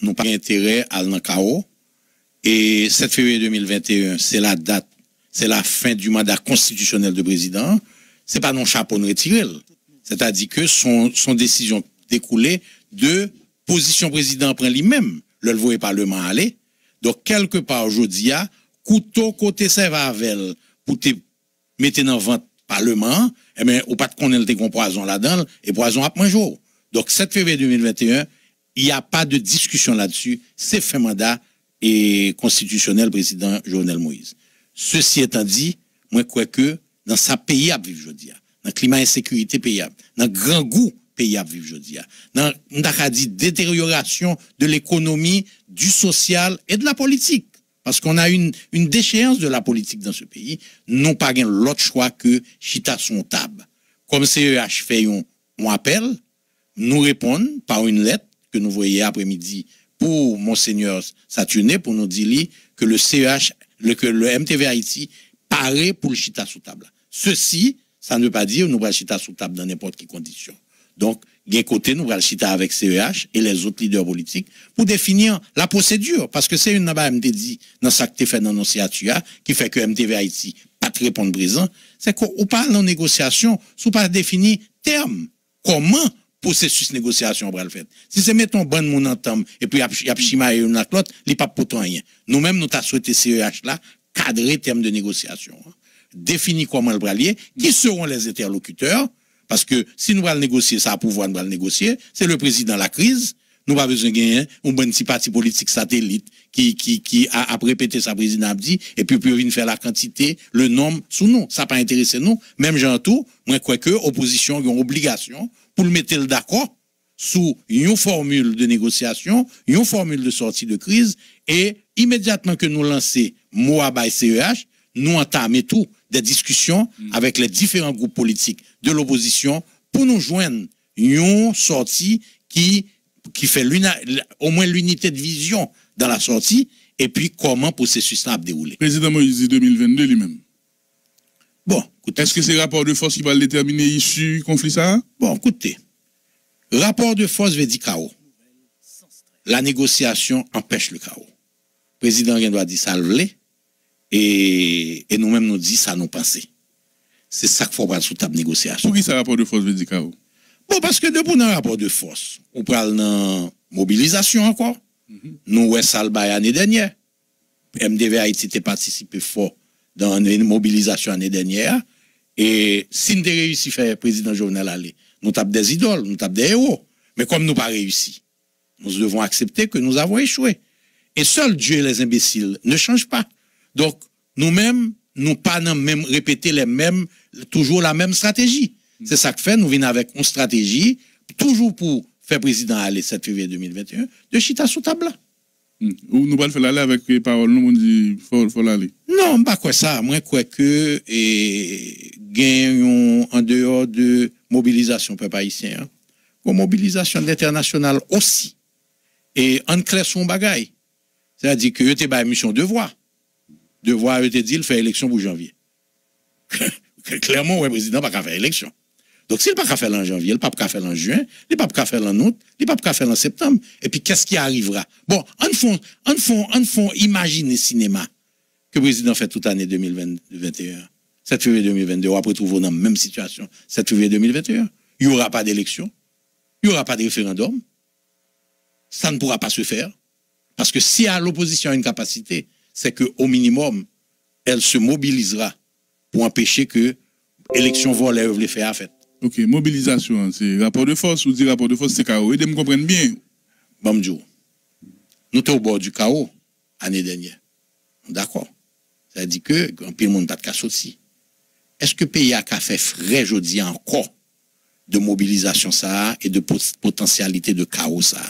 nous pas intérêt à le chaos. Et 7 février 2021, c'est la date, c'est la fin du mandat constitutionnel de président. C'est pas non chapeau de retirer. C'est-à-dire que son décision découlée de position président prend lui-même. Le voyait Parlement aller. Donc, quelque part, aujourd'hui, couteau côté Servavel pour te mettre dans vente Parlement, eh bien, ou pas de connaître le poison là-dedans, et poison à manger. Donc, 7 février 2021, il n'y a pas de discussion là-dessus. C'est fait mandat et constitutionnel président Jovenel Moïse. Ceci étant dit, moi, crois que dans sa pays à vivre aujourd'hui, dans le climat d'insécurité payable, dans le grand goût pays à vivre aujourd'hui, dans la détérioration de l'économie, du social et de la politique. Parce qu'on a une déchéance de la politique dans ce pays, non pas l'autre choix que chita son table. Comme CEH fait un appel, nous répondons par une lettre que nous voyons après-midi pour Monseigneur Saturné pour nous dire que le CEH, que le MTV Haïti paraît pour le chita sous table. Ceci, ça ne veut pas dire que nous allons chita sous table dans n'importe quelle condition. Donc, d'un côté, nous allons chita avec CEH et les autres leaders politiques pour définir la procédure. Parce que c'est une naba MTD dans ça que tu fait dans l'annonciature qui fait que MTV Haïti pas te répondre présent. C'est qu'on parle en négociation, sous pas définir terme. Comment processus négociation va le faire? Si c'est mettons bon mon entame et puis y a chima et une l'autre, il pas pour rien. Nous-mêmes, nous t'a souhaité CEH là, cadrer terme de négociation. Définir comment le bralier, qui seront les interlocuteurs. Parce que si nous allons négocier, ça a pouvoir nous allons négocier, c'est le président de la crise. Nous pas besoin de gagner un bon petit parti politique satellite qui a répété sa président dit et puis venir faire la quantité, le nombre sous nous. Ça pas intéressé nous. Même Jean tout, moi crois que opposition a une obligation pour le mettre d'accord sous une formule de négociation, une formule de sortie de crise et immédiatement que nous lançons Moaba et CEH, nous entamons tout des discussions avec les différents groupes politiques de l'opposition pour nous joindre une sortie qui fait au moins l'unité de vision dans la sortie et puis comment le processus a déroulé. Président Moïse 2022 lui-même. Bon, écoutez. Est-ce que c'est rapport de force qui va déterminer l'issue du conflit ça? Bon, écoutez. Rapport de force veut dire chaos. La négociation empêche le chaos. Le président doit dire ça le voulait. Et nous-mêmes nous disons ça nous penser. C'est ça qu'il faut prendre sous table négociation. Pour qui ça rapport de force veut dire chaos? Bon, parce que depuis un rapport de force, on parle de mobilisation encore. Nous, ouais, ça l'année dernière. MDV Haïti a participé fort dans une mobilisation l'année dernière. Et si nous avons réussi à faire président Jovenel aller, nous tapons des idoles, nous tapons des héros. Mais comme nous n'avons pas réussi, nous devons accepter que nous avons échoué. Et seul Dieu et les imbéciles ne changent pas. Donc, nous-mêmes, nous pas même répéter toujours la même stratégie. C'est ça que fait, nous venons avec une stratégie, toujours pour faire président aller 7 février 2021, de chita sous table. Ou nous allons faire l'aller avec les paroles, nous on dit faut l'aller. Non, pas quoi ça. Moi, quoi que, gagnons en dehors de mobilisation peuple haïtien, pour mobilisation internationale aussi. Et en clair son bagaille. C'est-à-dire que tu as une mission devoir. Devoir, te dit, il fait élection pour janvier. Clairement, le président n'a pas faire élection. Donc, s'il n'a pas faire en janvier, il n'a pas faire en juin, il n'a pas faire en août, il n'a pas faire en septembre. Et puis, qu'est-ce qui arrivera? Bon, on font imaginer cinéma que le président fait toute l'année 2021. 7 février 2022, on va retrouver dans la même situation. 7 février 2021. Il n'y aura pas d'élection. Il n'y aura pas de référendum. Ça ne pourra pas se faire. Parce que si à l'opposition a une capacité, c'est qu'au minimum, elle se mobilisera pour empêcher que l'élection volée les faire à fait. Ok, mobilisation, c'est rapport de force ou dit rapport de force, c'est chaos. Et de me comprendre bien. Bamdjou, nous sommes au bord du chaos l'année dernière. D'accord. Ça dit que, un peu le monde n'a pas de aussi. Est-ce que le pays a fait frais aujourd'hui encore de mobilisation ça et de potentialité de chaos ça?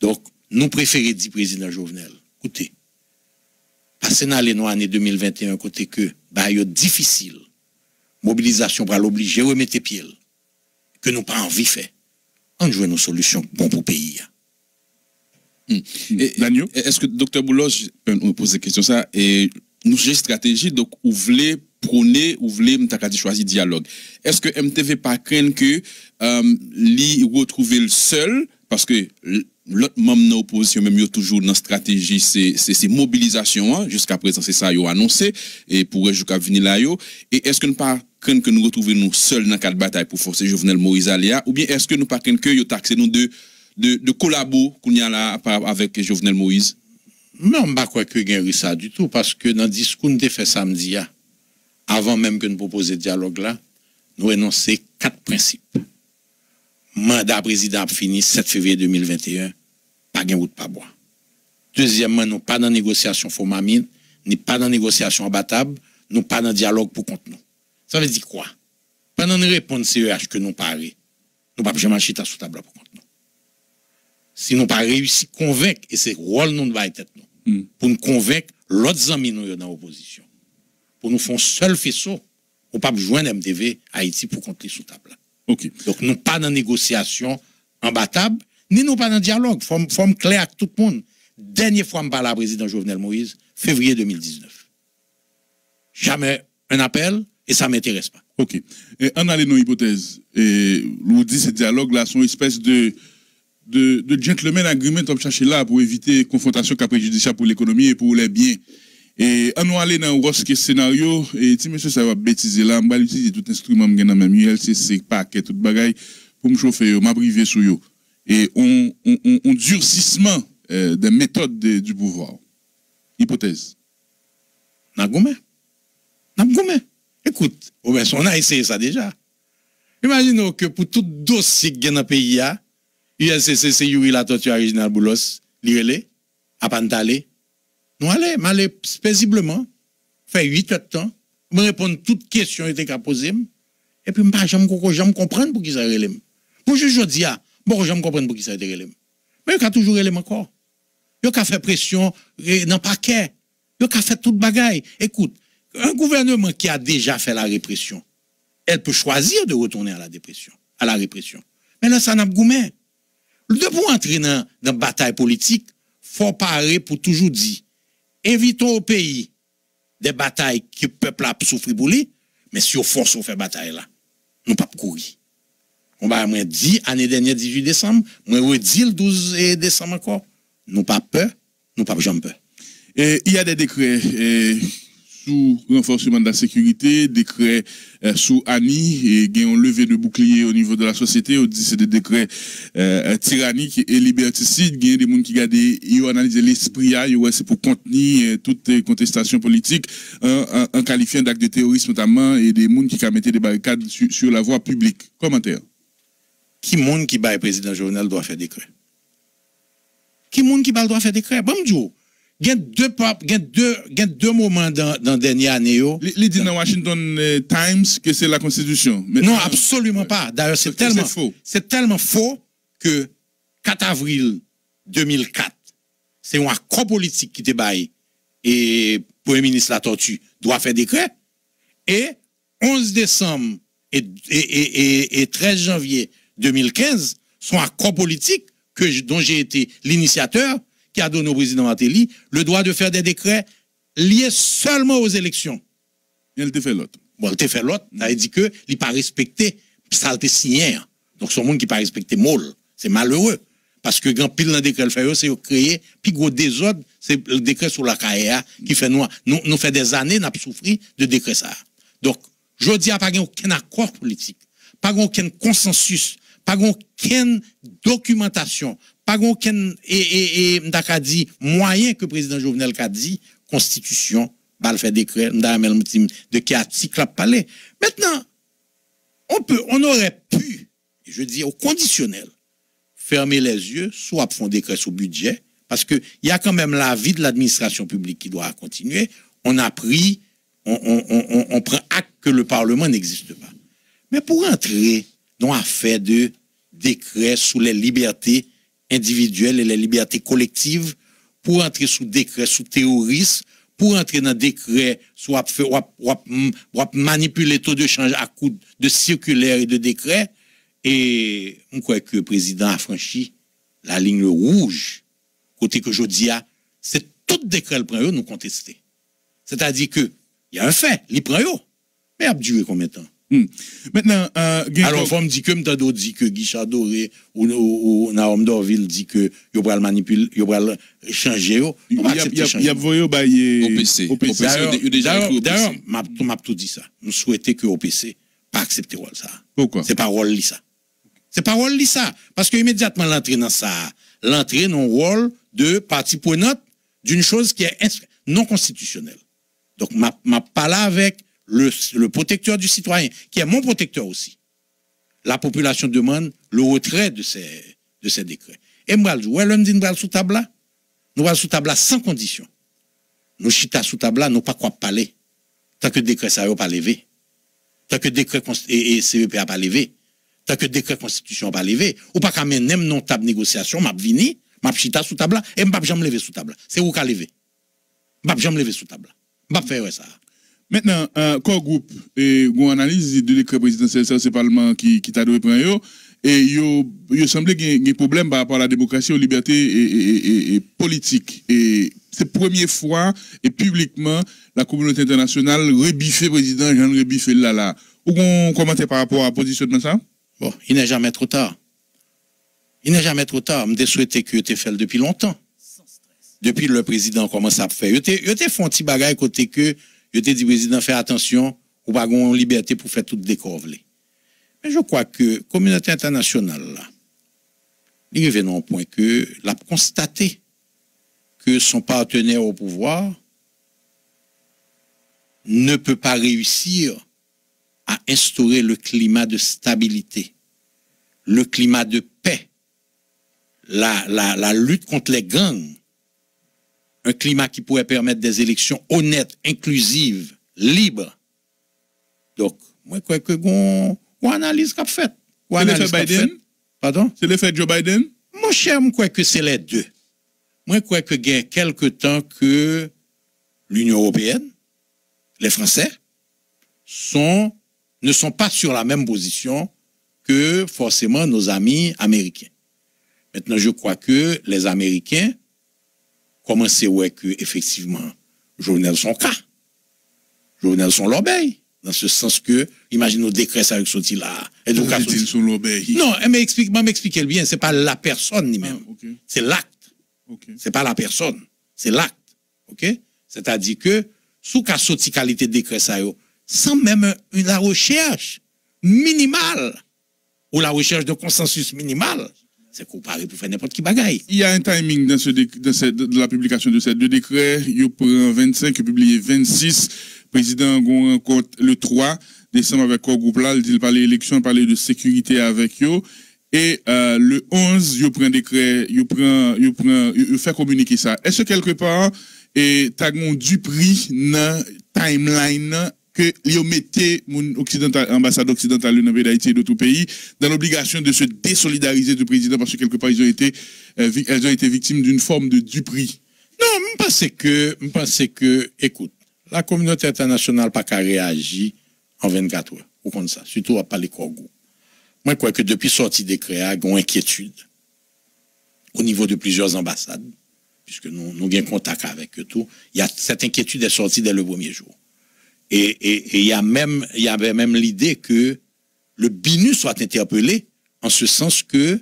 Donc, nous préférons dire président Jovenel, écoutez, passer dans l'année 2021 côté que bah yo difficile mobilisation pour l'obliger remettre pied que nous pas envie faire on joue nos solutions bon pour pays. Est-ce que docteur Boulogne peut poser question ça et nous j'ai stratégie donc vous voulez prôner ou voulez choisir dialogue. Est-ce que MTV pas craindre que li retrouver le seul parce que l'autre membre de l'opposition, même yo toujours dans la stratégie, c'est mobilisation, hein. Jusqu'à présent, c'est ça, yo annoncé, et pour jusqu'à venir là, yo. Et est-ce que nous pas craindre que nous retrouvions nous seuls dans le cadre de bataille pour forcer Jovenel Moïse Aléa, ou bien est-ce que nous pas craindre que yo taxé nous de collabo qu'on y a là avec Jovenel Moïse? Non, je ne crois pas que y ça du tout, parce que dans le discours que nous avons fait samedi, avant même que nous proposions le dialogue là, nous énonçons 4 principes. Mandat président fini 7 février 2021, pas de route pas bois. Deuxièmement, nous pas dans négociation Fomamine, ni pas dans négociation abattable, nous pas dans dialogue pour contre nous. Ça veut dire quoi? Pendant une réponse CEH que nous parlons, nous pas jamais chita sous table pour contre nous. Si nous pas réussi à convaincre, et c'est rôle nous va être nous, pour nous convaincre l'autre amis nous dans l'opposition, pour nous faire un seul faisceau, on pas joindre MTV Haïti pour contre les sous table. OK. Donc, nous pas dans négociation imbattable, ni nous pas dans dialogue. Faut clair avec tout le monde. Dernière fois, je parle à président Jovenel Moïse, février 2019. Jamais un appel, et ça ne m'intéresse pas. OK. Et en allant nos hypothèses, et nous dit ce dialogue-là sont une espèce de gentleman agreement on chercher là pour éviter confrontation qui préjudiciable pour l'économie et pour les biens. Et on va aller dans un worst case scénario, et si monsieur ça va bêtiser là, on va utiliser tout instrument dans même ULCC, paquet, tout bagaille, pour me chauffer, m'a privé sur yo. Et on durcissement des méthodes du pouvoir. Hypothèse. N'a-goumé. Écoute, on a essayé ça déjà. Imaginons que pour tout dossier qui est dans le pays, ULCC, c'est Yuri la tortue originale Boulos, l'IRELé, à Pantalé. Nous allons paisiblement, faire 8 heures de temps, me répondre toutes questions qui étaient posées, et puis je ne comprendre pour qui ça relève. Pour je dis, je ne comprends pour qui ça relève. Mais il y a toujours relève encore. Il y a fait pression dans le paquet. Il y a fait toute bagaille. Écoute, un gouvernement qui a déjà fait la répression, elle peut choisir de retourner à la répression. Mais là, ça n'a pas goûté. Pour entrer dans la bataille politique, il faut parer pour toujours dire. Évitons au pays des batailles que le peuple a souffert pour lui, mais si on force on fait bataille là, nous pas courir. On va moi dit année dernière 18 décembre, moi redit le 12 décembre encore, nous pas peur, nous pas jamais peur. Et il y a des décrets sous renforcement de la sécurité, décrets sous ANI, et il y a un levé de bouclier au niveau de la société, on dit c'est des décrets tyranniques et liberticides, il y a des gens qui regardent, ils ont analysé l'esprit, c'est pour contenir toutes contestations politiques, en qualifiant d'actes de terrorisme notamment, et des gens qui ont mis des barricades sur la voie publique. Commentaire. Qui monde qui bat le président Jovenel doit faire décret? Qui monde qui bat doit faire décret? Bon, il y a deux moments dans la dernière année. Il dit dans Washington Times que c'est la Constitution. Mais non, absolument pas. D'ailleurs, c'est tellement faux que 4 avril 2004, c'est un accord politique qui était baillé et le Premier ministre la tortue doit faire décret. Et 11 décembre et 13 janvier 2015 sont accords politiques dont j'ai été l'initiateur, qui a donné au président Martelly le droit de faire des décrets liés seulement aux élections. Il te fait l'autre. Bon, il te fait l'autre. Il a dit que il n'a pas respecté, ça a été signé. Donc, ce monde qui n'a pas respecté Moll, c'est malheureux. Parce que quand pile dans le décret le fait, c'est créer, puis gros désordre, c'est le décret sur la CAEA qui fait nous fait des années, nous avons souffert de décret ça. Donc, je dis à pas aucun accord politique, pas aucun consensus, pas aucune documentation, pas aucun moyen que le président Jovenel a dit, constitution, le fait décret, de qui article a parlé. Maintenant, on aurait pu, je dis au conditionnel, fermer les yeux, soit font décret sur budget, parce que il y a quand même la vie de l'administration publique qui doit continuer. On a pris, on prend acte que le Parlement n'existe pas. Mais pour entrer dans l'affaire de décret sous les libertés individuelles et les libertés collectives, pour entrer sous décret sous terrorisme, pour entrer dans décret soit manipuler taux de change à coup de circulaires et de décrets, et on croit que le président a franchi la ligne rouge, côté que je dis, c'est tout décret le prend nous contester. C'est-à-dire que il y a un fait, il prend mais il a duré combien de temps? Maintenant, alors, faut me dire que m'tando dit que Guichard Doré ou Naom Dorville dit que yo pral manipuler, yo pral changer yo. Il y a voyé OPC. D'ailleurs, m'a tout dit ça. Nous souhaitons que OPC pas accepter rôle ça. Pourquoi? C'est pas rôle li ça. C'est pas rôle li ça parce que immédiatement l'entrée dans ça, l'entrée dans rôle de partie prenante d'une chose qui est non constitutionnelle. Donc m'a parlé avec le protecteur du citoyen, qui est mon protecteur aussi. La population demande le retrait de ces décrets. Et moi, l'homme dit nous sous table là, nous sous table là sans condition. Nous chita sous table là, nous pas quoi parler. Tant que décret ça n'a pas levé. Tant que décret et CEP n'a pas levé. Tant que décret constitution n'a pas levé. Ou pas quand même non table négociation, m'a vini, m'a chita sous table là, et m'a jamais levé sous table là. C'est où qu'a levé. M'a jamais levé sous table là. M'a faire ça. Maintenant, corps groupe et une analyse de décret présidentiel, c'est le Parlement qui t'a donné prendre et il semblait qu'il y a des problèmes par rapport à la démocratie, aux libertés et politique. Et c'est la première fois et publiquement la communauté internationale rebiffé président Jean rebiffé là. Ou qu'on commentait par rapport à la positionnement ça? Bon, il n'est jamais trop tard. Il n'est jamais trop tard. Je souhaitais que tu fait depuis longtemps. Depuis le président commence à faire. Il te font un petit bagage côté que je te dis, président, fais attention, ou pas avoir liberté pour faire tout décorvelé. Mais je crois que la communauté internationale, là, il est venu au point que l'a constaté que son partenaire au pouvoir ne peut pas réussir à instaurer le climat de stabilité, le climat de paix, la lutte contre les gangs, un climat qui pourrait permettre des élections honnêtes, inclusives, libres. Donc, moi, je crois que on analyse qu'a fait. C'est l'effet Biden? Pardon? C'est l'effet Joe Biden? Mon cher, je crois que c'est les deux. Moi, je crois que il y a quelque temps que l'Union européenne, les Français, ne sont pas sur la même position que forcément nos amis américains. Maintenant, je crois que les Américains commencent à voir que, effectivement, Jovenel son cas. Jovenel son l'obéi. Dans ce sens que, imagine nos décrets ça avec ce là. Et donc, non, mais m'expliquez bien, c'est pas la personne ni même. Okay. C'est l'acte. Okay. C'est pas la personne. C'est l'acte. OK? C'est-à-dire que, sous cas sorti qualité de décret ça sans même la recherche minimale ou la recherche de consensus minimal, c'est comparé pour faire n'importe qui bagaille. Il y a un timing dans de la publication de ces deux décrets. Il prend 25, il publié 26. Président gon rencontre le 3 décembre avec le groupe là, il parle d'élection, il parle de sécurité avec eux. Et le 11, il prend décret, il fait communiquer ça. Est-ce que quelque part, et t'as du prix dans timeline que les mettez l'ambassade occidentale de d'Haïti et d'autres pays dans l'obligation de se désolidariser du président parce que quelque part elles ont été victimes d'une forme de duperie. Non, je pense que, écoute, la communauté internationale n'a pas réagi en 24 heures. Ou comme ça, surtout à parler Corgou. Moi, je crois que depuis sortie des créas, il y a une inquiétude au niveau de plusieurs ambassades, puisque nous avons contact avec eux tout. Cette inquiétude est sortie dès le premier jour. Et il y avait même l'idée que le BINU soit interpellé, en ce sens que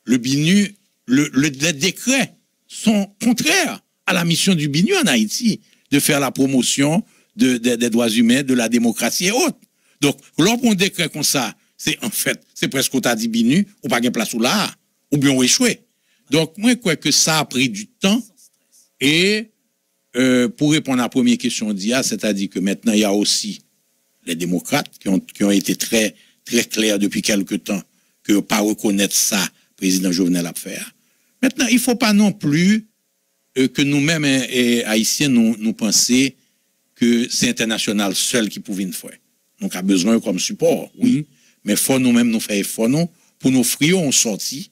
le BINU, les décrets sont contraires à la mission du BINU en Haïti, de faire la promotion des droits humains, de la démocratie et autres. Donc, lorsqu'on décret comme ça, c'est presque autant dit BINU, ou pas de place ou là, ou bien on échoué. Donc, moi, je crois que ça a pris du temps et pour répondre à la première question d'IA, c'est-à-dire que maintenant, il y a aussi les démocrates qui ont été très, très clairs depuis quelque temps que pas reconnaître ça, président Jovenel a faire. Maintenant, il ne faut pas non plus que nous-mêmes, Haïtiens, nous pensions que c'est international seul qui pouvait le faire. Donc, a besoin comme support, oui. Mais il faut nous-mêmes nous faire effort, pour nous offrir une sortie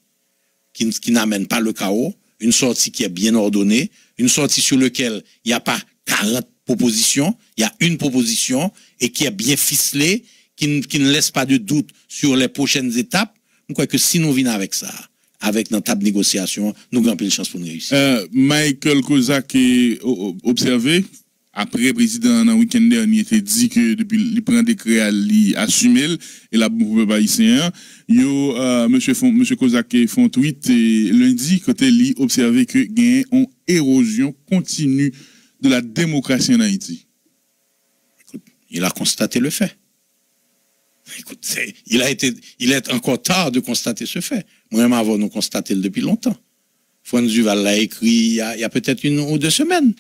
qui n'amène pas le chaos, une sortie qui est bien ordonnée, une sortie sur laquelle il n'y a pas 40 propositions, il y a une proposition et qui est bien ficelée, qui ne laisse pas de doute sur les prochaines étapes. Je crois que si nous venons avec ça, avec notre table de négociation, nous avons plus de chance pour nous réussir. Michael Kozak est observé après le président dans le week-end dernier était dit que depuis il prend décret il assume et la pour peuple haïtien yo monsieur Kozak font tweet et lundi côté li observé que gagne une érosion continue de la démocratie en Haïti. Écoute, il a constaté le fait. Écoute, il est encore tard de constater ce fait. Moi-même avant nous constater depuis longtemps. Franz Duval l'a écrit il y a peut-être 1 ou 2 semaines.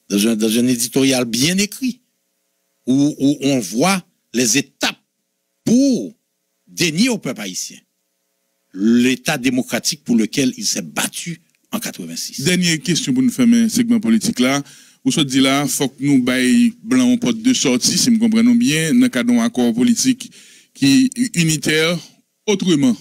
Dans un éditorial bien écrit, où on voit les étapes pour dénier au peuple haïtien l'état démocratique pour lequel il s'est battu en 86. Dernière question pour nous faire un segment politique là. Vous se dit là, faut que nous baillons blanc en porte de sortie, si nous comprenons bien, dans le cadre d'un accord politique qui est unitaire autrement.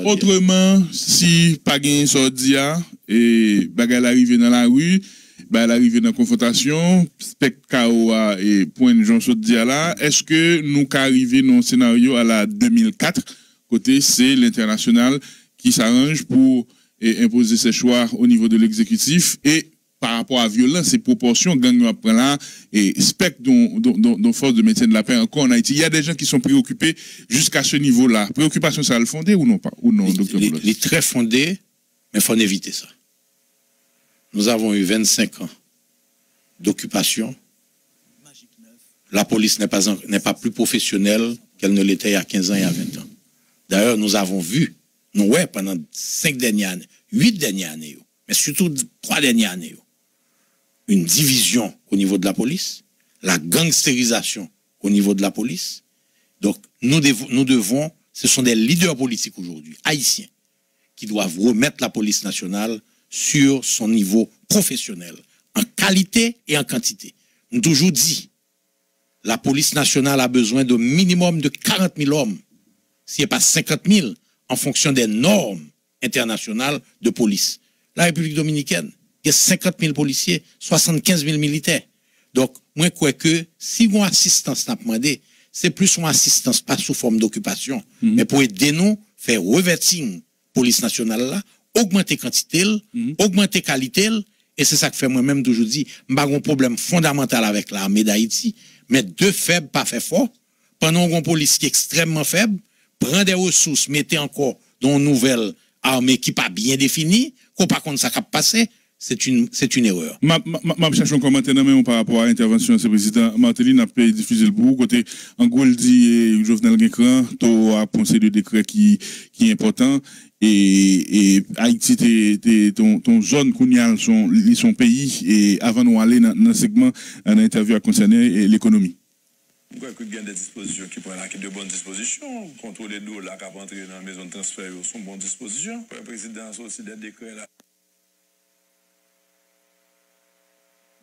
Autrement, si pas gain sordia et bagarre arrivé dans la rue, bagarre arrivé dans la confrontation, spectacle et point de Jean sordia là, est-ce que nous arrivons dans un scénario à la 2004 côté c'est l'international qui s'arrange pour imposer ses choix au niveau de l'exécutif et par rapport à violence et proportions, gang après là, et spectre dont force de maintien de la paix encore en Haïti. Il y a des gens qui sont préoccupés jusqu'à ce niveau-là. Préoccupation, ça a le fondé ou non, docteur Boulos? Il est très fondé, mais il faut éviter ça. Nous avons eu 25 ans d'occupation. La police n'est pas plus professionnelle qu'elle ne l'était il y a 15 ans et il y a 20 ans. D'ailleurs, nous avons vu, pendant 5 dernières années, 8 dernières années, mais surtout 3 dernières années, une division au niveau de la police, la gangstérisation au niveau de la police. Donc, nous devons, ce sont des leaders politiques aujourd'hui, haïtiens, qui doivent remettre la police nationale sur son niveau professionnel, en qualité et en quantité. Nous avons toujours dit, la police nationale a besoin de minimum de 40 000 hommes, s'il n'y a pas 50 000, en fonction des normes internationales de police. La République dominicaine, il y a 50 000 policiers, 75 000 militaires. Donc, moi, je crois que si une assistance n'a pas demandé, c'est plus une assistance, pas sous forme d'occupation, mais pour aider nous, faire revêtir police nationale là, augmenter quantité, augmenter qualité, et c'est ça que fait moi-même toujours dit, je n'ai pas un problème fondamental avec l'armée d'Haïti, mais deux faibles, pas fait fort. Pendant qu'on police qui est extrêmement faible, prend des ressources, mettez encore dans une nouvelle armée qui n'est pas bien définie, qu'on par contre ça cap passer, c'est une erreur. Je cherche un commentaire par rapport à l'intervention de ce président. Marteline a diffusé le bout, côté en gros, il dit Jovenel Guécran, tu as pensé de décret qui est important. Et Haïti, ton zone coloniale, son pays, et avant de nous aller dans le segment, dans l'interview à concerner l'économie. Je crois qu'il y a des dispositions qui prennent de bonnes dispositions. Contrôler l'eau là, qui a entré dans la maison de transfert, sont bonnes dispositions. Le président a aussi des décrets là.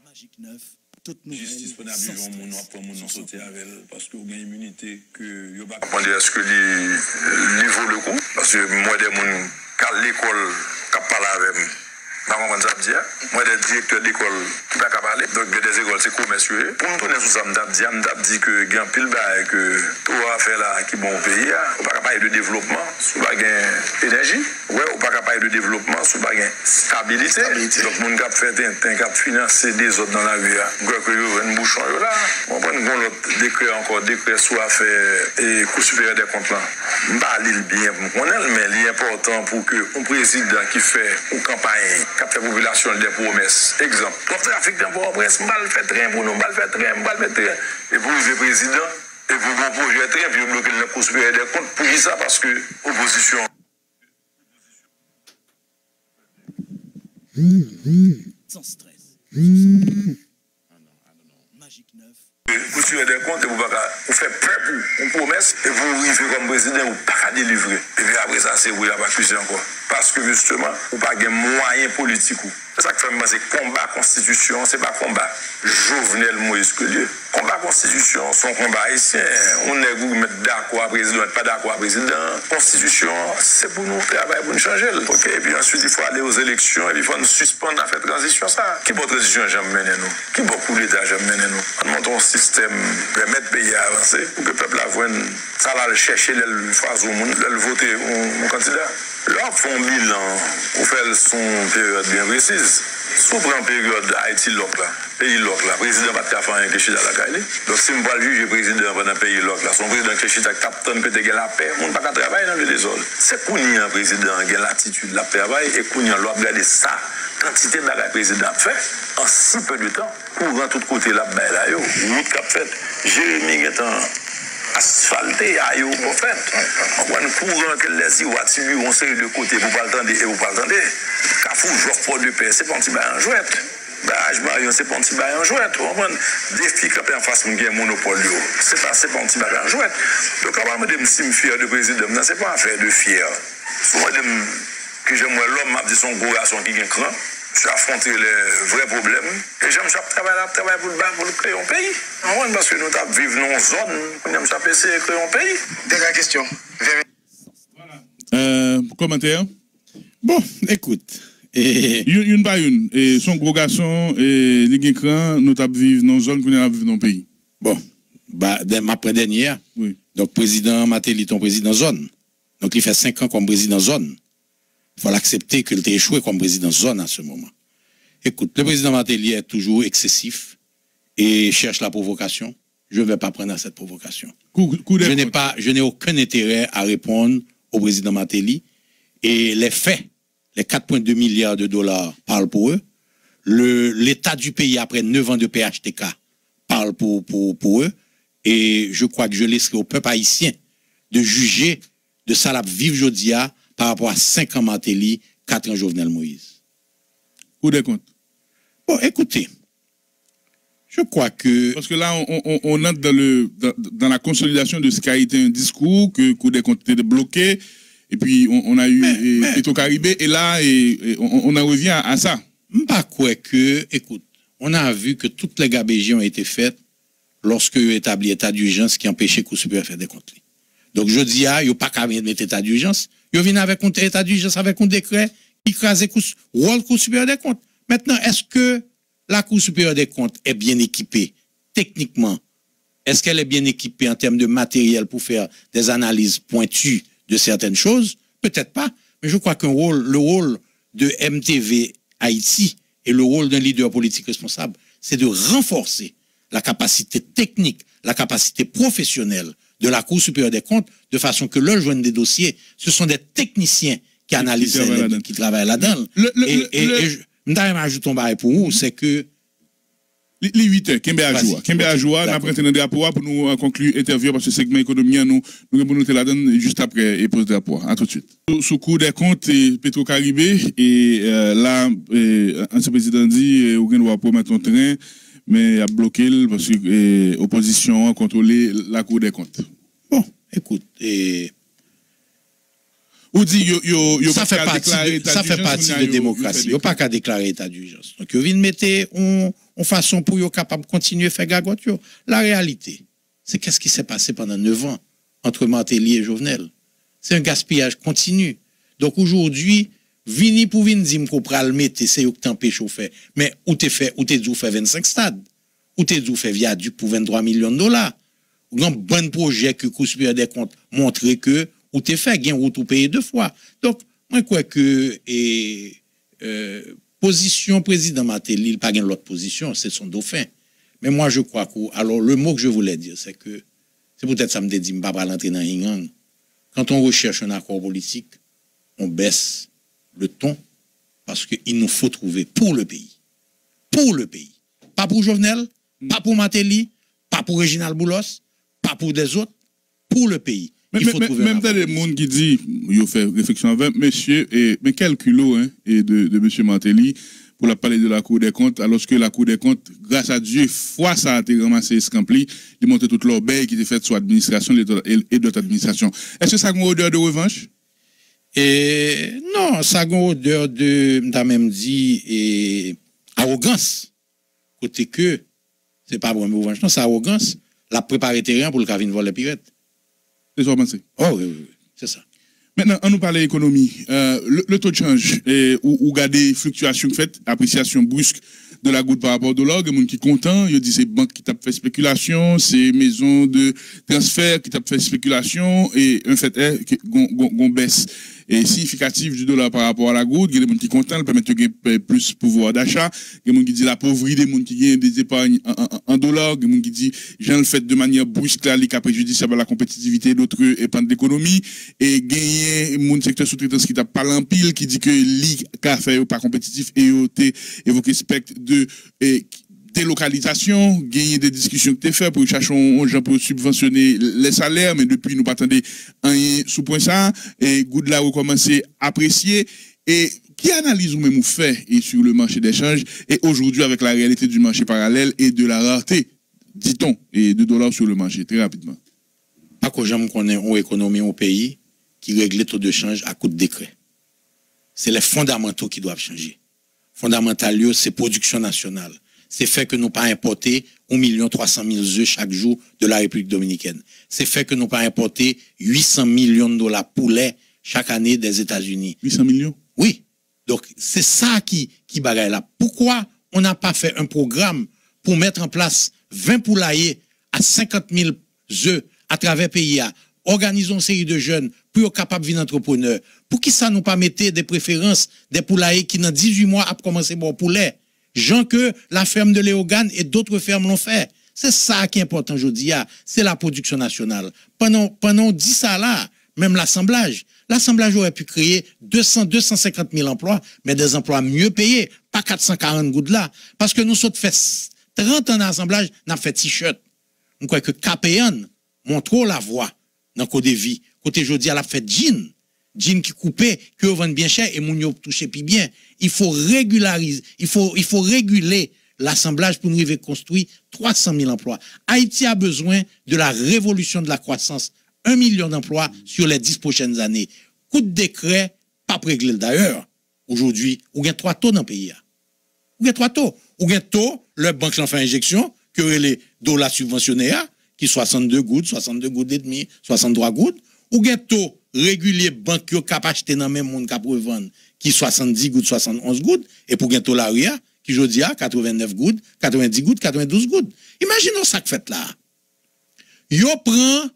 Magique 9, toute nouvelle. Justice pour nous sauter avec elle parce que vous avez une immunité que vous pas demander à ce que les niveau le coup parce que moi des gens à l'école qui parlent avec moi ça dire moi des directeurs d'école qui pas parler donc des écoles c'est commerciaux pour nous tourner sur ça me dit que grand pile bail que tout affaire là qui bon pays on pas parler de développement sous pas gain énergie ouais on pas parler de développement sous pas gain stabilité donc mon cap fait un cap financer des autres dans la rue quoi que yo un bouchon là on prend l'autre décret soit fait et cour supérieur des comptes là pas l'île bien on mais l'important pour que un président qui fait une campagne cap fait population des promesses exemple comme trafic dans Port-au-Prince mal fait train pour nous mal fait train mal mettre et pour le président et pour bon projet train puis bloquer la cour supérieure des comptes pour qui ça parce que opposition sans stress. Magique 9. Vous suivez des comptes et vous faites prêt pour une promesse et vous arrivez comme président, vous pas délivrer. Et puis après ça, c'est vous qui accusé encore. Parce que justement, vous n'avez pas de moyens politiques. C'est ça que fait c'est combat constitution, c'est pas combat Jovenel Moïse Kellier. Combat constitution, son combat haïtien. On est vous mettre d'accord à président, pas d'accord à président. Constitution, c'est pour nous travailler, pour nous changer. Ok, et puis ensuite, il faut aller aux élections, et puis il faut nous suspendre à faire transition. Ça. Qui bonne transition j'aime mener nous? Qui bon coup d'État j'aime mener nous? On monte un système, permettre le pays à avancer, pour que le peuple avoue ça va le chercher, le phase au monde, le voter un candidat. Là, font bilan, on fait son période bien précise. Sous prend période Haïti loc là, pays loc là, président va faire rien que chita la caille. Donc si on va juger le président pendant pays loc là, son président qui chita capitaine que de la paix, on pas qu'à travailler dans le désordre. C'est un président qui a l'attitude de la paix et qu'on a regarder ça, quantité de la président fait en si peu de temps, courant tout côté là bas là yo, route qu'a fait Jérémy étant asphalté à yo pour faire. On voit un courant que les voitures on série de côté pour pas attendre et vous pas attendre. Cafou jour pour de paix, c'est pas un petit bail en jouette. Barrage Marion, c'est pas un petit bail en jouette. On voit défi qui en face mon monopole yo. C'est pas un petit bail en jouette. Donc avant de me si fier de président, c'est pas affaire de fier. Souvent que j'aime l'homme m'a dit son gros garçon qui gagne cran. Je affronter les vrais problèmes. Et j'aime travailler pour créer un pays. Parce que nous vivons dans une zone, nous aimons essayer de créer un pays. Dernière question. Commentaire? Bon, écoute. Une par une. Et son gros garçon, et les écrans, nous vivons dans une zone, nous vivons dans un pays. Bon, bah, après dernière. Oui. Donc, président Matéli, ton président zone. Donc, il fait 5 ans comme président zone. Il faut l'accepter qu'il ait échoué comme président zone à ce moment. Écoute, le président Matéli est toujours excessif et cherche la provocation. Je ne vais pas prendre à cette provocation. Je n'ai aucun intérêt à répondre au président Matéli. Et les faits, les 4,2 milliards de dollars parlent pour eux. L'état du pays après 9 ans de PHTK parle pour eux. Et je crois que je laisserai au peuple haïtien de juger de ça la vive Jodia par rapport à 5 ans Matéli, 4 ans Jovenel Moïse. Coup des comptes. Bon, écoutez, je crois que... Parce que là, on entre dans la consolidation de ce qui a été un discours, que coup des comptes était bloqué, et puis on a eu Petro-Caribé, et là, on en revient à ça. Pas quoi que, écoute, on a vu que toutes les gabégies ont été faites lorsque établi état d'urgence qui empêchait Cour supérieure de faire des comptes. Donc, je dis, il n'y a pas qu'à mettre état d'urgence. Il vient avec un état d'urgence, avec un décret qui crase le Cour supérieure des comptes. Maintenant, est-ce que la Cour supérieure des comptes est bien équipée techniquement? Est-ce qu'elle est bien équipée en termes de matériel pour faire des analyses pointues de certaines choses? Peut-être pas. Mais je crois que le rôle de MTV Haïti et le rôle d'un leader politique responsable, c'est de renforcer la capacité technique, la capacité professionnelle de la Cour supérieure des comptes, de façon que le joignent des dossiers, ce sont des techniciens qui analysent, qui travaillent là-dedans. Je m'ajoute un bail pour vous, c'est que... Les 8 heures, Kembe Ajoua. Kembe Ajoua, on a pris un drapeau pour nous conclure l'interview parce que le segment économie, nous allons noter là-dedans juste après et pose drapeau. À tout de suite. Sous cours des comptes, Petro-Caribé, et là, l'ancien président dit, on doit promettre un train, mais a bloqué parce que l'opposition a contrôlé la Cour des comptes. Bon, écoute, ou dit, ça fait partie de démocratie. Il n'y a pas qu'à déclarer état d'urgence. Donc, il vient de mettre en façon pour être capable de continuer à faire gagote. La réalité, c'est qu'est-ce qui s'est passé pendant 9 ans entre Matéli et Jovenel. C'est un gaspillage continu. Donc, aujourd'hui, vini pour venir dire qu'on pral mettre, c'est eux qui t'empêchent au fait. Mais où t'es dit 25 stades? Où t'es dit fait viaduc pour 23 millions de dollars? Ou un bon projet que le Cour supérieure des comptes montrer que ou t'es fait gain ou tout payé 2 fois. Donc, moi, je crois que position président Matéli, il pas gain l'autre position, c'est son dauphin. Mais moi, je crois que, alors, le mot que je voulais dire, c'est que, c'est peut-être ça me dit, je ne vais pas rentrer dans Yin. Quand on recherche un accord politique, on baisse le ton parce qu'il nous faut trouver pour le pays. Pour le pays. Pas pour Jovenel, pas pour Matéli, pas pour Réginald Boulos, pas pour des autres, pour le pays. Même dans les gens qui disent, il fait réflexion avec monsieur, mais quel culot de monsieur Matéli pour la parler de la Cour des comptes, alors que la Cour des comptes, grâce à Dieu, fois ça a été ramassé Scampli, il montre toute l'obéi qui était faite sur l'administration et d'autres administrations. Est-ce que ça a une odeur de revanche? Non, ça a une odeur de, t'as même dit, arrogance. Côté que, c'est pas vraiment revanche, non, c'est arrogance. La préparé terrain pour le cavine voler pirate. C'est ça, pensé. Oh, oui, c'est ça. Maintenant, on nous parle d'économie. Le taux de change, ou garder fluctuations faites, appréciation brusque de la goutte par rapport au dollar, il y a des gens qui sont contents, il dit c'est banques qui tapent fait spéculation, c'est maisons de transfert qui tapent fait spéculation, et un fait est qu'on baisse. significative du dollar par rapport à la goutte. Il y a des gens qui sont contents, permettent de gagner plus pouvoir d'achat. Il y a des gens qui disent la pauvreté, des gens qui gagnent des épargnes en dollars. Il y a des gens qui disent, j'en le fait de manière brusque, là, les cas préjudiciables à la compétitivité d'autres épargnes d'économie. Et gagner mon secteur sous-traitance qui t'a pas l'empile, qui dit que l'ICA fait pas compétitif et évoqué spectre de délocalisation, gagner des discussions que tu fait pour chercher un gens pour subventionner les salaires, mais depuis nous pas attendre un sous point ça, et good là recommencer à apprécier, et qui analyse ou même ou fait et sur le marché d'échange, et aujourd'hui avec la réalité du marché parallèle et de la rareté, dit-on, et de dollars sur le marché, très rapidement. Pas que j'aime qu'on ait une économie au pays qui règle les taux de change à coup de décret. C'est les fondamentaux qui doivent changer. Fondamental, c'est production nationale. C'est fait que nous pas importer 1 300 000 œufs chaque jour de la République dominicaine. C'est fait que nous pas importer 800 millions de dollars poulet chaque année des États-Unis. 800 millions? Oui. Donc, c'est ça qui bagaille là. Pourquoi on n'a pas fait un programme pour mettre en place 20 poulaillers à 50 000 œufs à travers le pays? Organisons une série de jeunes pour être capables de devenir entrepreneurs. Pour qui ça nous pas mettre des préférences des poulaillers qui dans 18 mois a commencé bon poulet? Gens que la ferme de Léogane et d'autres fermes l'ont fait. C'est ça qui est important aujourd'hui. C'est la production nationale. Pendant 10 ça là, même l'assemblage aurait pu créer 250 000 emplois, mais des emplois mieux payés, pas 440 gouttes là. Parce que nous sommes fait 30 ans d'assemblage, nous avons fait t-shirt. Nous croyons que KPN montre la voie dans côté de vie. Côté aujourd'hui, elle a fait jean qui coupé, que vend bien cher et moun yo touché puis bien. Il faut régulariser, il faut réguler l'assemblage pour nous arriver à construire 300 000 emplois. Haïti a besoin de la révolution de la croissance. 1 million d'emplois sur les 10 prochaines années. Coup de décret, pas réglé d'ailleurs. Aujourd'hui, ou gain 3 taux dans le pays. Ou gain 3 taux. Ou gain taux, le banque l'en fait injection, que les dollars subventionnés, qui 62 gouttes, 62 gouttes et demi, 63 gouttes. Ou gain taux régulier banque qui cap acheter dans même monde cap revendre qui 70 gouttes 71 gouttes et pour gain taux l'aria qui jodi a 89 gouttes 90 gouttes 92 gouttes. Imaginons ça que fait là. Yo prend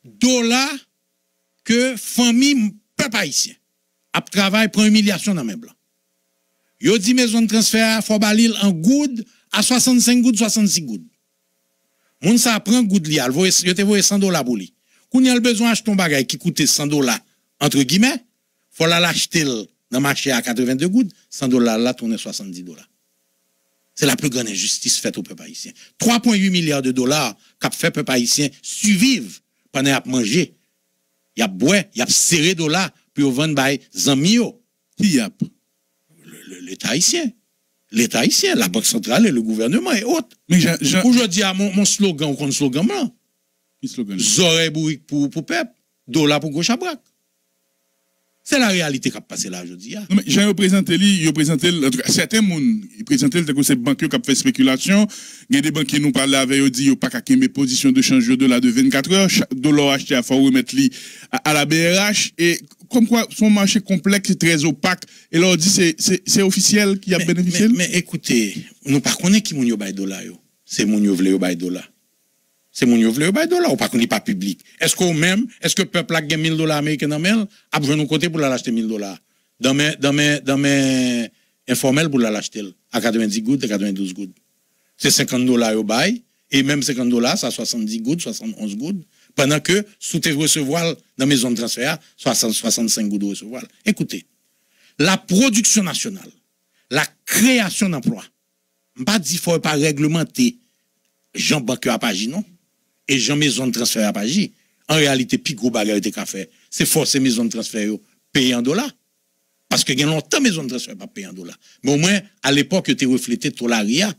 dollar que famille peuple haïtien a travail prend humiliation dans même blanc. Yo dit maison de transfert faut balil en gouttes à 65 gouttes 66 gouttes. Moun ça prend gouttes li al yo te voye 100 $ pour lui. Quand il y a besoin d'acheter un bagage qui coûte 100 $, entre guillemets, faut l'acheter dans le marché à 82 gouttes, 100 $, là, tourne 70 $. C'est la plus grande injustice faite au peuple haïtien. 3,8 milliards de dollars qu'a fait le peuple haïtien survivre pendant qu'il a mangé. Il a boire, il a serré dollars pour vendre by Zamio. Qui y a? L'État haïtien. L'État haïtien, la Banque centrale et le gouvernement et autres. Mais aujourd'hui, mon slogan, ou slogan blanc. Zoré bourrique pour peuple, dollar pour gauche à braque. C'est la réalité qui a passé là aujourd'hui. Non mais j'ai représenté certains monde, ils présentaient le ces banquiers qui ont fait spéculation, il y a des banquiers nous parlent avec eux dit pas qu'à mes positions de change de dollar de 24 heures, dollar acheté à faut remettre li à la BRH et comme quoi son marché complexe très opaque et leur dit c'est officiel qui a bénéficié. Mais écoutez, nous pas connaît qui moun yo bay dollar yo. C'est moun yo vle yo bay dollar. C'est mon yo vle bay dollar ou pas qu'on n'est pas public. Est-ce que peuple a gagné 1 000 $ américains dans mail a besoin de côté pour l'acheter 1 000 $. Dans mes informels pour l'acheter à 90 gouttes et 92 gouttes. C'est 50 $ au bail et même 50 $, ça 70 gouttes, 71 gouttes pendant que sous tes recevoir dans maison de transfert 65 gouttes de recevoir. Écoutez, la production nationale, la création d'emplois. Pas dit faut pas réglementer Jean banque à pagi non. Et Jean maison de transfert à Pagi, en réalité, plus gros bagarre te qu'a fait, c'est forcer maison de transfert payer en dollars. Parce que il y a longtemps maison de transfert pas payer en dollars. Mais au moins, à l'époque, tu reflété tout l'aria.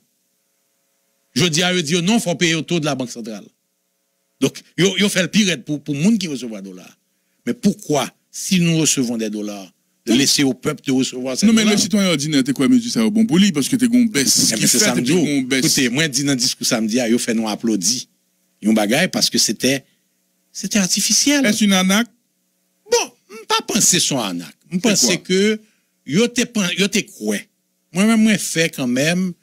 Je dis à eux, dire non, il faut payer au taux de la Banque centrale. Donc, ils fait le pire pour les gens qui reçoivent des dollars. Mais pourquoi, si nous recevons des dollars, de laisser au peuple de recevoir ces dollars? Non, mais le citoyen ordinaire, t'es quoi, monsieur, ça au bon pour lui, parce que t'es gon baisse. C'est samedi. Écoutez, moi, dis dans le discours samedi, ils fait nous applaudir. Yon bagay parce que c'était artificiel. Est-ce une arnaque? Bon, pas penser son arnaque. Je pense que yo te quoi. Moi fait quand même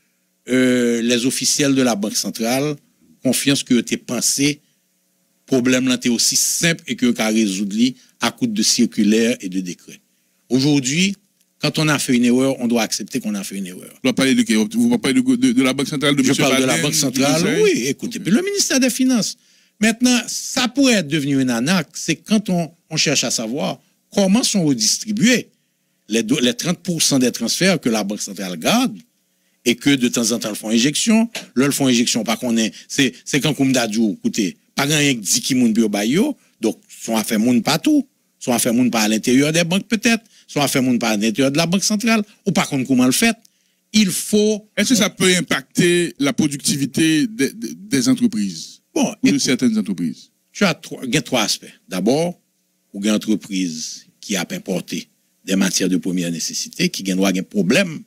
les officiels de la Banque centrale confiance que yo te pensé problème là était aussi simple et que yo ka résoudre li à coup de circulaires et de décrets. Aujourd'hui, quand on a fait une erreur, on doit accepter qu'on a fait une erreur. Vous parlez de qui? Vous parlez de la Banque centrale de Je M. parle de la Baden, Banque centrale, du Conseil? oui, écoutez, puis le ministère des Finances. Maintenant, ça pourrait être devenu une arnaque, c'est quand on cherche à savoir comment sont redistribués les 30% des transferts que la Banque centrale garde et que de temps en temps, le fonds injection, le fonds injection, pas qu'on est, c'est quand comme d'adjou, écoutez, pas rien que dit qui moun bio bayo, donc, sont affaires moun partout, sont affaires moun pas à l'intérieur des banques peut-être, sont affaires moun pas à l'intérieur de la Banque centrale, ou par contre comment le fait. Il faut... Est-ce que ça peut impacter la productivité des entreprises? Bon, Ou de certaines entreprises? Tu as trois aspects. D'abord, ou une entreprise qui a importé des matières de première nécessité, qui a un problème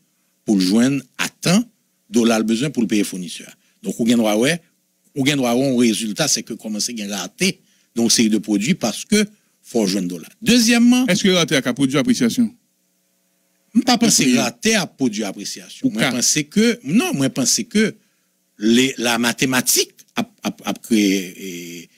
pour le joindre à temps, dollar le besoin pour le payer fournisseur. Donc, ou un résultat, c'est que commencer à rater donc série de produits parce que faut joindre dollar. Deuxièmement, est-ce que rater a produit appréciation? Je ne pas penser rater à produit appréciation. Moi, pense que la mathématique a créé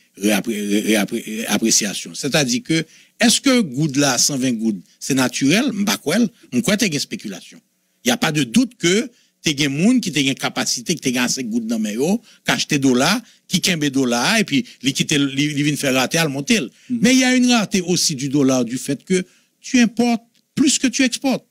appréciation. C'est-à-dire que, est-ce que goud là, 120 gouttes, c'est naturel? Je crois que c'est une spéculation. Il n'y a pas de doute que tu as des gens qui ont une capacité, qui ont 5 gouttes dans mes eaux, qui achètent des dollars, qui kembe dollars, et puis ils viennent faire rater à le monter. Mais il y a une raté aussi du dollar, du fait que tu importes plus que tu exportes.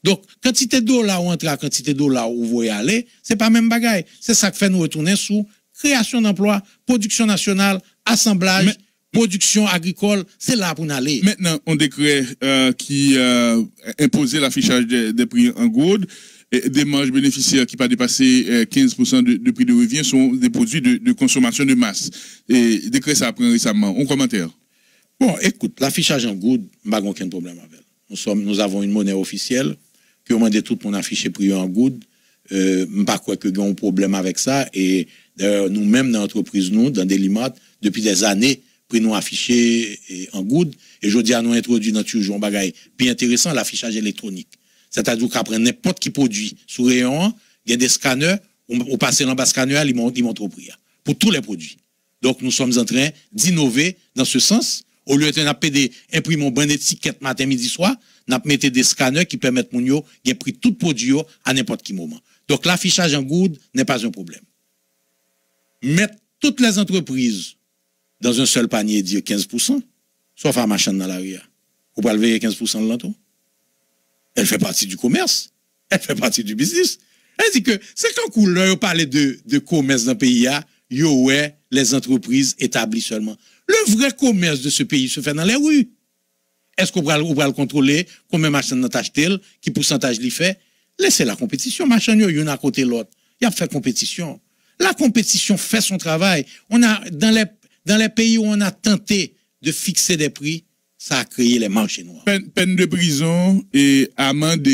Donc, quantité de dollars ou entre la quantité de dollars où vous voulez aller, c'est pas même bagaille. C'est ça qui fait nous retourner sous création d'emplois, production nationale, assemblage, production agricole, c'est là pour nous aller. Maintenant, on décret qui imposait l'affichage des prix en gourde, et des marges bénéficiaires qui pas dépasser 15% de prix de revient sont des produits de consommation de masse. Et décret ça apprend récemment. On commentaire. Bon, écoute, l'affichage en gourde, je n'ai aucun problème avec. Nous avons une monnaie officielle qui a demandé tout mon affiché prix en gourde. Je ne pas quoi que y a un problème avec ça. Et d'ailleurs, nous-mêmes, dans l'entreprise, nous, dans Delimat, depuis des années, pris nous affichés en gourde. Et je dis à nous introduire dans toujours un bagage bien intéressant, l'affichage électronique. C'est-à-dire qu'après n'importe qui produit sous rayon, il y a des scanners, on passe dans le scanner, ils montrent au prix. Pour tous les produits. Donc, nous sommes en train d'innover dans ce sens. Au lieu d'imprimer une bonne étiquette matin, midi, soir, nous mettons des scanners qui permettent mon yo de prix tout produit à n'importe quel moment. Donc, l'affichage en gourde n'est pas un problème. Mettre toutes les entreprises dans un seul panier et dire 15%, sauf à machin dans l'arrière. Vous pouvez lever 15% de l'entour. Elle fait partie du commerce. Elle fait partie du business. Elle dit que c'est quand vous parlez de commerce dans le pays, les entreprises établies seulement. Le vrai commerce de ce pays se fait dans les rues. Est-ce qu'on va le contrôler? Combien de machines ont acheté? Qui pourcentage l'y fait? Laissez la compétition. Machin, il y en a à côté l'autre. Il y a fait compétition. La compétition fait son travail. On a, dans les pays où on a tenté de fixer des prix, ça a créé les marchés noirs. Peine de prison et amende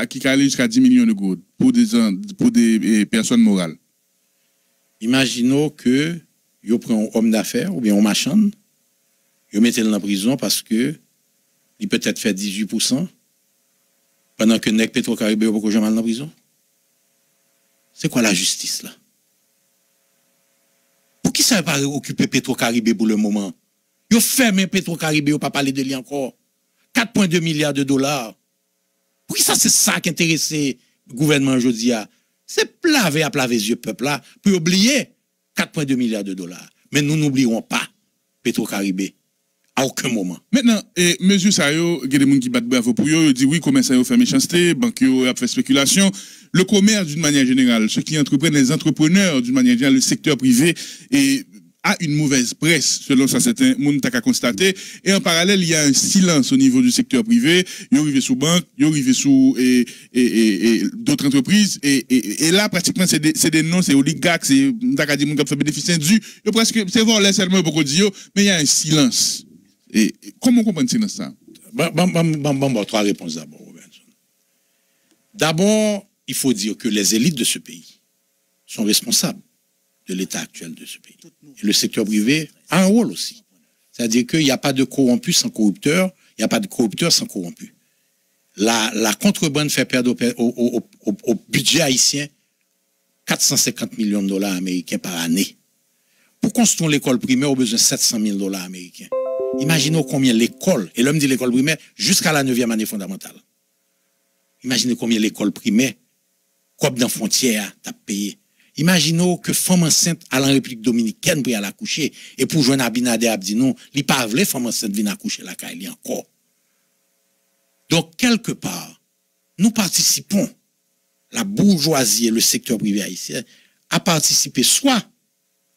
qui allait jusqu'à 10 millions de gourdes pour des personnes morales. Imaginons que vous prenez un homme d'affaires ou bien un machin, vous mettez dans la prison parce que il peut-être fait 18% pendant que Nek Petro-Caribé n'a pas jamais dans la prison. C'est quoi la justice là? Pour qui ça va pas occuper Petro-Caribé pour le moment? Vous fermez Petro-Caribé, vous pas parler de lui encore. 4,2 milliards de dollars. Pour qui ça c'est ça qui intéresse le gouvernement aujourd'hui? C'est plaver à plaver les yeux peuple là pour oublier 4,2 milliards de dollars. Mais nous n'oublierons pas Petro-Caribé à aucun moment. Maintenant, mesure ça yo, il y a des gens qui battent bravo pour eux, dit oui, commerce ça yo fait méchanceté, banque yo a fait spéculation. Le commerce d'une manière générale, ceux qui entreprennent, les entrepreneurs d'une manière générale, le secteur privé a une mauvaise presse, selon ça certains monde t'a constaté. Et en parallèle, il y a un silence au niveau du secteur privé. Il arrive sous banque, il arrive sous d'autres entreprises. Et là, pratiquement, c'est des noms, c'est oligarques, c'est t'as dit monde qui fait bénéficier du. Presque c'est volé seulement beaucoup dire, mais il y a un silence. Et comment on comprend silence ça? Trois réponses d'abord, Robinson. D'abord, il faut dire que les élites de ce pays sont responsables de l'état actuel de ce pays. Et le secteur privé a un rôle aussi. C'est-à-dire qu'il n'y a pas de corrompu sans corrupteur, il n'y a pas de corrupteur sans corrompu. La contrebande fait perdre au budget haïtien 450 millions de dollars américains par année. Pour construire l'école primaire, on a besoin de 700 000 dollars américains. Imaginez combien l'école, et l'homme dit l'école primaire, jusqu'à la 9e année fondamentale. Imaginez combien l'école primaire, comme dans frontière, t'as payé. Imaginez que femme enceinte à la République dominicaine pour aller accoucher, et pour joindre Abinader Abdi non, il pas voulu femme enceinte venir accoucher la caille encore. Donc, quelque part, nous participons, la bourgeoisie et le secteur privé haïtien, à participer soit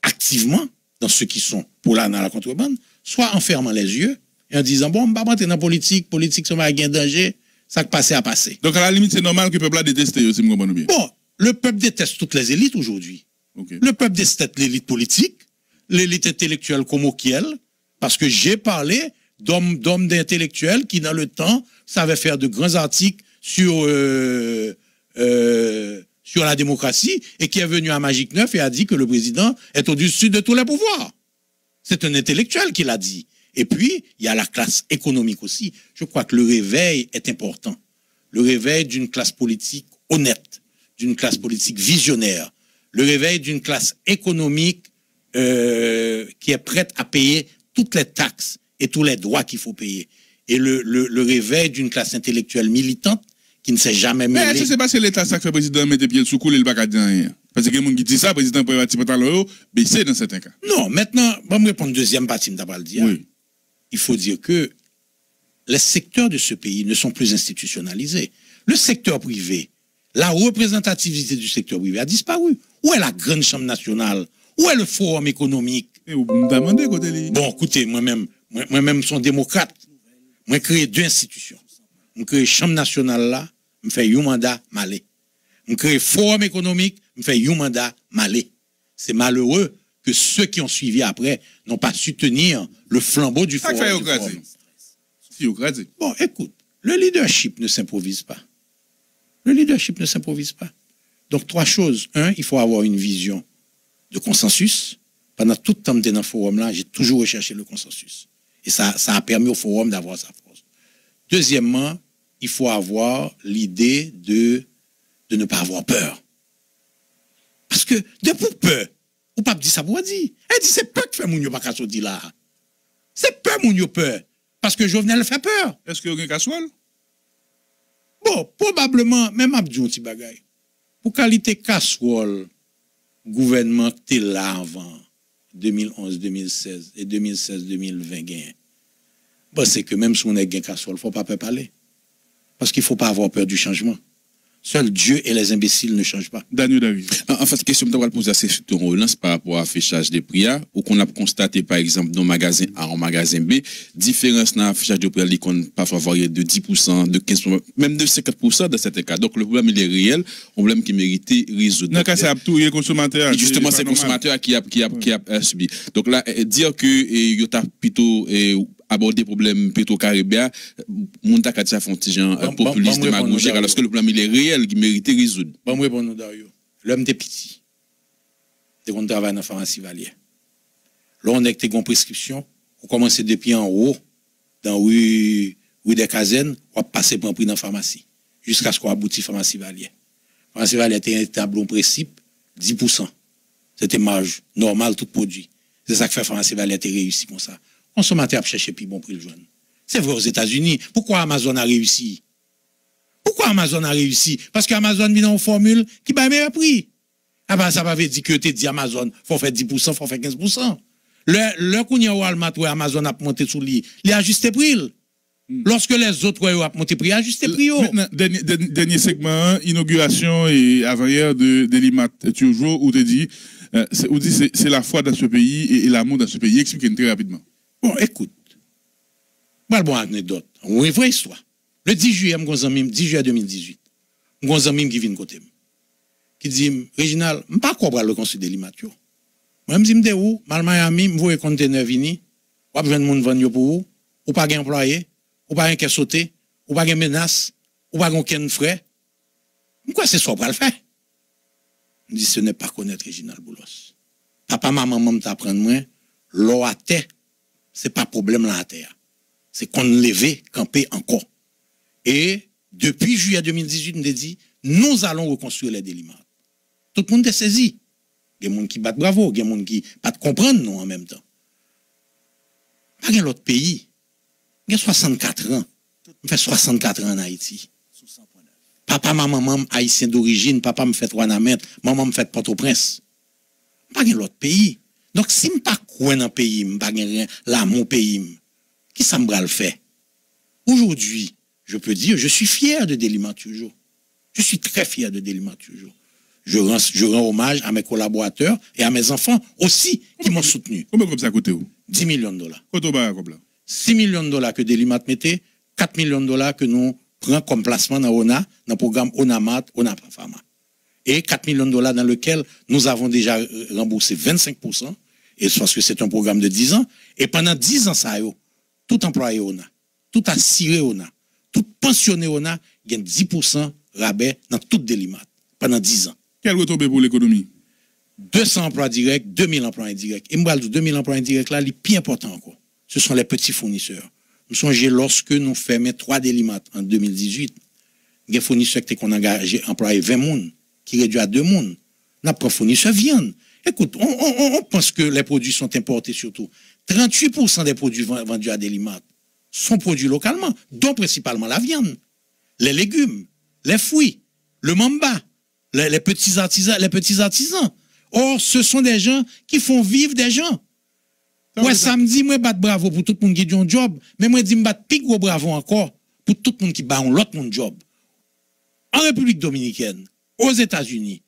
activement dans ceux qui sont pour là dans la contrebande, soit en fermant les yeux et en disant, bon, on va rentrer dans la politique, ça va gagner danger, ça va passer à passer. Donc, à la limite, c'est normal que le peuple a détesté aussi, me comprends bien. Bon, le peuple déteste toutes les élites aujourd'hui. Okay. Le peuple déteste l'élite politique, l'élite intellectuelle comme auquel, parce que j'ai parlé d'hommes d'intellectuels qui, dans le temps, savaient faire de grands articles sur la démocratie et qui est venu à Magic 9 et a dit que le président est au-dessus de tous les pouvoirs. C'est un intellectuel qui l'a dit. Et puis, il y a la classe économique aussi. Je crois que le réveil est important. Le réveil d'une classe politique honnête, d'une classe politique visionnaire, le réveil d'une classe économique qui est prête à payer toutes les taxes et tous les droits qu'il faut payer. Et le réveil d'une classe intellectuelle militante qui ne s'est jamais mêlée. Mais c'est parce que l'État, ça fait président mettre pied sous coule et le bac à rien. Parce que quelqu'un qui dit ça, le président peut être pantalon baisser dans certains cas. Non, maintenant, je vais répondre deuxième partie, je vais le dire. Oui. Il faut dire que les secteurs de ce pays ne sont plus institutionnalisés. Le secteur privé, la représentativité du secteur privé a disparu. Où est la grande chambre nationale? Où est le forum économique? Et vous me demandez côté lui. Bon, écoutez, moi-même, suis démocrate. Moi, créé deux institutions. Je crée chambre nationale là, je fais un mandat malé. Je crée forum économique, je fais un mandat malé. C'est malheureux que ceux qui ont suivi après n'ont pas su tenir le flambeau du forum. Bon, écoute, le leadership ne s'improvise pas. Le leadership ne s'improvise pas. Donc, trois choses. Un, il faut avoir une vision de consensus. Pendant tout le temps dans le forum-là, j'ai toujours recherché le consensus. Et ça a permis au forum d'avoir sa force. Deuxièmement, il faut avoir l'idée de ne pas avoir peur. Parce que, de pour peur, ou pas dit ça pour dire. Elle dit, c'est peur que fait Mounio pas qu'à sortir là. C'est peur Mounio peur. Parce que Jovenel fait peur. Est-ce qu'il y a un casserole? Bon, probablement, même Abdou un petit bagay. Pour qualité casserole, gouvernement qui était là avant 2011-2016 et 2016-2020, bon, c'est que même si on est gain casserole, il ne faut pas peur parler. Parce qu'il ne faut pas avoir peur du changement. Seul Dieu et les imbéciles ne changent pas. Daniel David. En fait, la question que je vais poser, c'est surtout en relance par rapport à l'affichage des prix, ou qu'on a constaté, par exemple, dans le magasin A en magasin B, différence dans l'affichage des prix, qu'on parfois varier de 10%, de 15%, même de 50% dans certains cas. Donc, le problème, il est réel, problème qui méritait résoudre. Dans le cas, c'est tout, il y a consommateur. Justement, c'est le consommateur qui a subi. Donc là, dire que il y a plutôt aborder le problème pétro-caribéen, mon ta fait un petit genre populiste démagogique, alors que le problème il est réel, qui mérite résoudre. Bon, moi, bon, Dario. L'homme des petits, dès qu'on travaille dans la pharmacie Valier. Là, on a une prescription, on commence depuis en haut, dans rue des Casernes, on va passer pour un prix dans la pharmacie, jusqu'à ce qu'on aboutit à la pharmacie Valier. La pharmacie Valier était un tableau principe, 10%. C'était marge normale, tout produit. C'est ça que fait la pharmacie Valier était réussi comme ça. Consommateur a cherché plus bon prix le joindre. C'est vrai aux États-Unis. Pourquoi Amazon a réussi? Pourquoi Amazon a réussi? Parce qu'Amazon vient en formule qui bat meilleur prix. Ah ben, ça va dire que tu dis Amazon, faut faire 10%, faut faire 15%. Le qu'on y a Walmart où Amazon a monté sous lit, il a ajusté prix. Lorsque les autres ont monté prix, il a ajusté prix. Maintenant, dernier segment, inauguration et avant-hier de Limat toujours, où tu dis, c'est la foi dans ce pays et l'amour dans ce pays. Expliquez-nous très rapidement. Bon, écoute. Moi, bon anecdote. Une vraie histoire. Le 10 juillet, 10 juillet 2018, mon ami qui vient de côté. Qui dit, Réginal, je ne sais pas quoi le conseil de l'immatio. Moi, je me dis, où, mal Miami, je vois un conteneur vini, ou pas de monde vendre pour vous, ou pas un employé, ou pas un qui sauté, ou pas une menace, ou pas un frais. Pourquoi c'est ça pour le faire? Je dis, ce n'est pas connaître Réginal Boulos. Papa, maman, maman t'apprendre moi, l'eau à terre, c'est pas problème là à terre. C'est qu'on lève, camper encore. Et depuis juillet 2018, on a dit, nous allons reconstruire les délimats. Tout le monde est saisi. Il y a des gens qui battent bravo, il y a des gens qui ne comprennent nous en même temps. Pas un autre pays. J'ai 64 ans. Je fais 64 ans en Haïti. Sous 100.9. Papa, maman, haïtien d'origine, papa me fait Ouanamet, maman me fait Port-au-Prince. Pas un autre pays. Donc, si je ne pas quoi dans le pays, je ne pas rien là, mon pays, qui ça me le fait? Aujourd'hui, je peux dire, je suis fier de Delima toujours. Je suis très fier de Delima toujours. Je rends hommage à mes collaborateurs et à mes enfants aussi qui m'ont soutenu. Combien comme ça côté où? 10 millions de dollars. Côté bas comme là. 6 millions de dollars que Delima mettait, 4 millions de dollars que nous prenons comme placement dans ONA, dans le programme ONAMAT, ONAPAFAMA. Et 4 millions de dollars dans lequel nous avons déjà remboursé 25%, et parce que c'est un programme de 10 ans, et pendant 10 ans, ça, tout employé ONA, tout assuré ONA, tout pensionné ONA, gagne 10% rabais dans toute Delima pendant 10 ans. Quel retombée pour l'économie? 200 emplois directs, 2000 emplois indirects. Et moi, 2000 emplois indirects là, les plus importants encore. Ce sont les petits fournisseurs. Nous songez lorsque nous fermons 3 Delimat en 2018, les fournisseurs qui ont engagé, employé 20 personnes, qui réduit à 2 personnes. Nous avons fournisseurs viande. Écoute, on pense que les produits sont importés surtout. 38% des produits vendus à Delimat sont produits localement, dont principalement la viande, les légumes, les fruits, le mamba, les petits artisans. Or, ce sont des gens qui font vivre des gens. Ouais, samedi, moi, bat bravo pour tout le monde qui a un job, mais moi, dis, bat plus gros bravo encore pour tout le monde qui bat un autre job. En République dominicaine, aux États-Unis,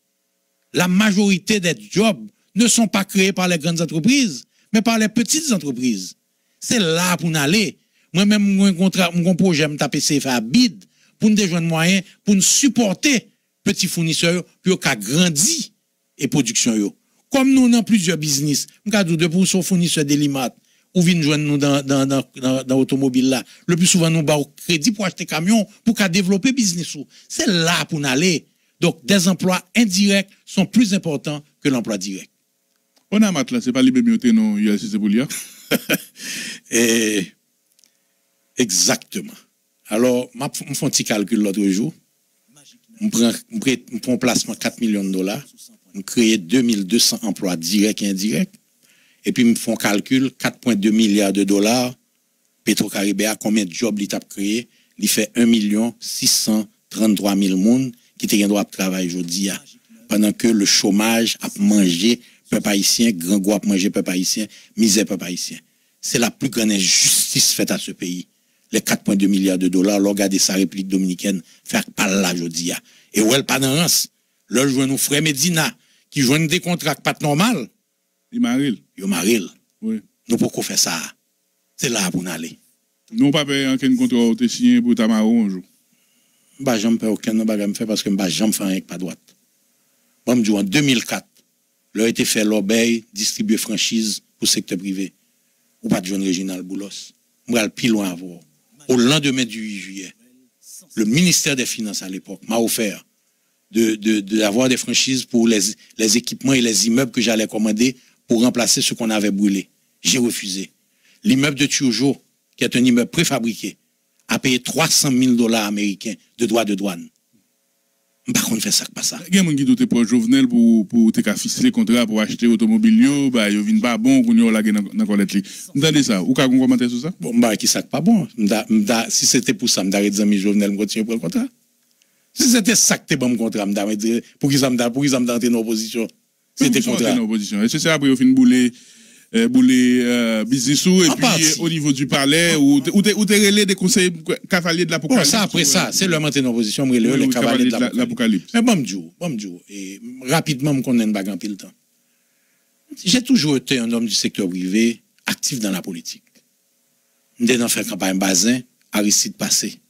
la majorité des jobs ne sont pas créés par les grandes entreprises, mais par les petites entreprises. C'est là pour nous aller. Moi-même, mon projet, me taper CFA à bid pour nous déjoindre moyens, pour nous supporter petits fournisseurs, pour qu'ils grandissent et production yo. Comme nous avons plusieurs business, nous avons 2% fournisseurs Delimat, ou viennent joindre nous dans l'automobile là. Le plus souvent, nous avons crédit pour acheter camion, pour qu'à développer business. C'est là pour nous aller. Donc, des emplois indirects sont plus importants que l'emploi direct. On a mat là, c'est pas l'IBMIOT non, ULCC pour l'IA. Exactement. Alors, je fais un petit calcul l'autre jour. Je prends un placement 4 millions de dollars. Je crée 2200 emplois directs et indirects. Et puis, je fais un calcul 4,2 milliards de dollars. Petro-Caribéa, combien de jobs il a créé? Il fait 1 633 000 personnes qui ont droit de travail aujourd'hui. Pendant que le chômage a mangé peuple haïtien, grand gros a mangé peuple haïtien, misère peuple haïtien. C'est la plus grande injustice faite à ce pays. Les 4,2 milliards de dollars, regardez sa République dominicaine, faire pas là aujourd'hui. Et où elle pas dans rance, là, joue nos frères Medina, qui jouent des contrats pas normal. Il maril. Yo maril. Oui. Nous pouvons faire ça. C'est là pour nous aller. Nous pas payé aucun contrat au signé pour Tamaro un jour. Bah, j'en paye aucun bagage faire parce que bah, j'en fais rien pas droite. Moi, je dis en 2004, leur a été fait l'obéi, distribuer franchise pour le secteur privé. Ou pas de jeune Réginal Boulos. Moi, le plus loin à voir. Au lendemain du 8 juillet, le ministère des Finances à l'époque m'a offert d'avoir des franchises pour les équipements et les immeubles que j'allais commander pour remplacer ce qu'on avait brûlé. J'ai refusé. L'immeuble de Turgeau, qui est un immeuble préfabriqué, a payé 300 000 dollars américains de droits de douane. Par contre, on fait ça pas ça. Il y a des gens qui doutent pour Jovenel pour te ficeler contrat pour acheter automobile, bah, ils viennent pas bon, qu'on y a la dans collecte. Vous entendez ça? Ou qu'à commenter sur ça? Bon, bah, qui ça pas bon? Si c'était pour ça, m'arrête des amis Jovenel, me continuer pour le contrat. Si c'était ça que t'es bon contrat, m'arrête pour qu'ils m'entrent en opposition. C'était contrat. Est-ce que c'est après au fin bouler business ou et puis au niveau du palais ou t'es relais des conseils cavaliers de l'apocalypse? Ça après ça, c'est le maintien en opposition, les cavaliers de l'apocalypse. Mais bon Dieu, et rapidement me connais pas grand pile temps. J'ai toujours été un homme du secteur privé actif dans la politique. Dès dans faire campagne Bazin, Aristide passé.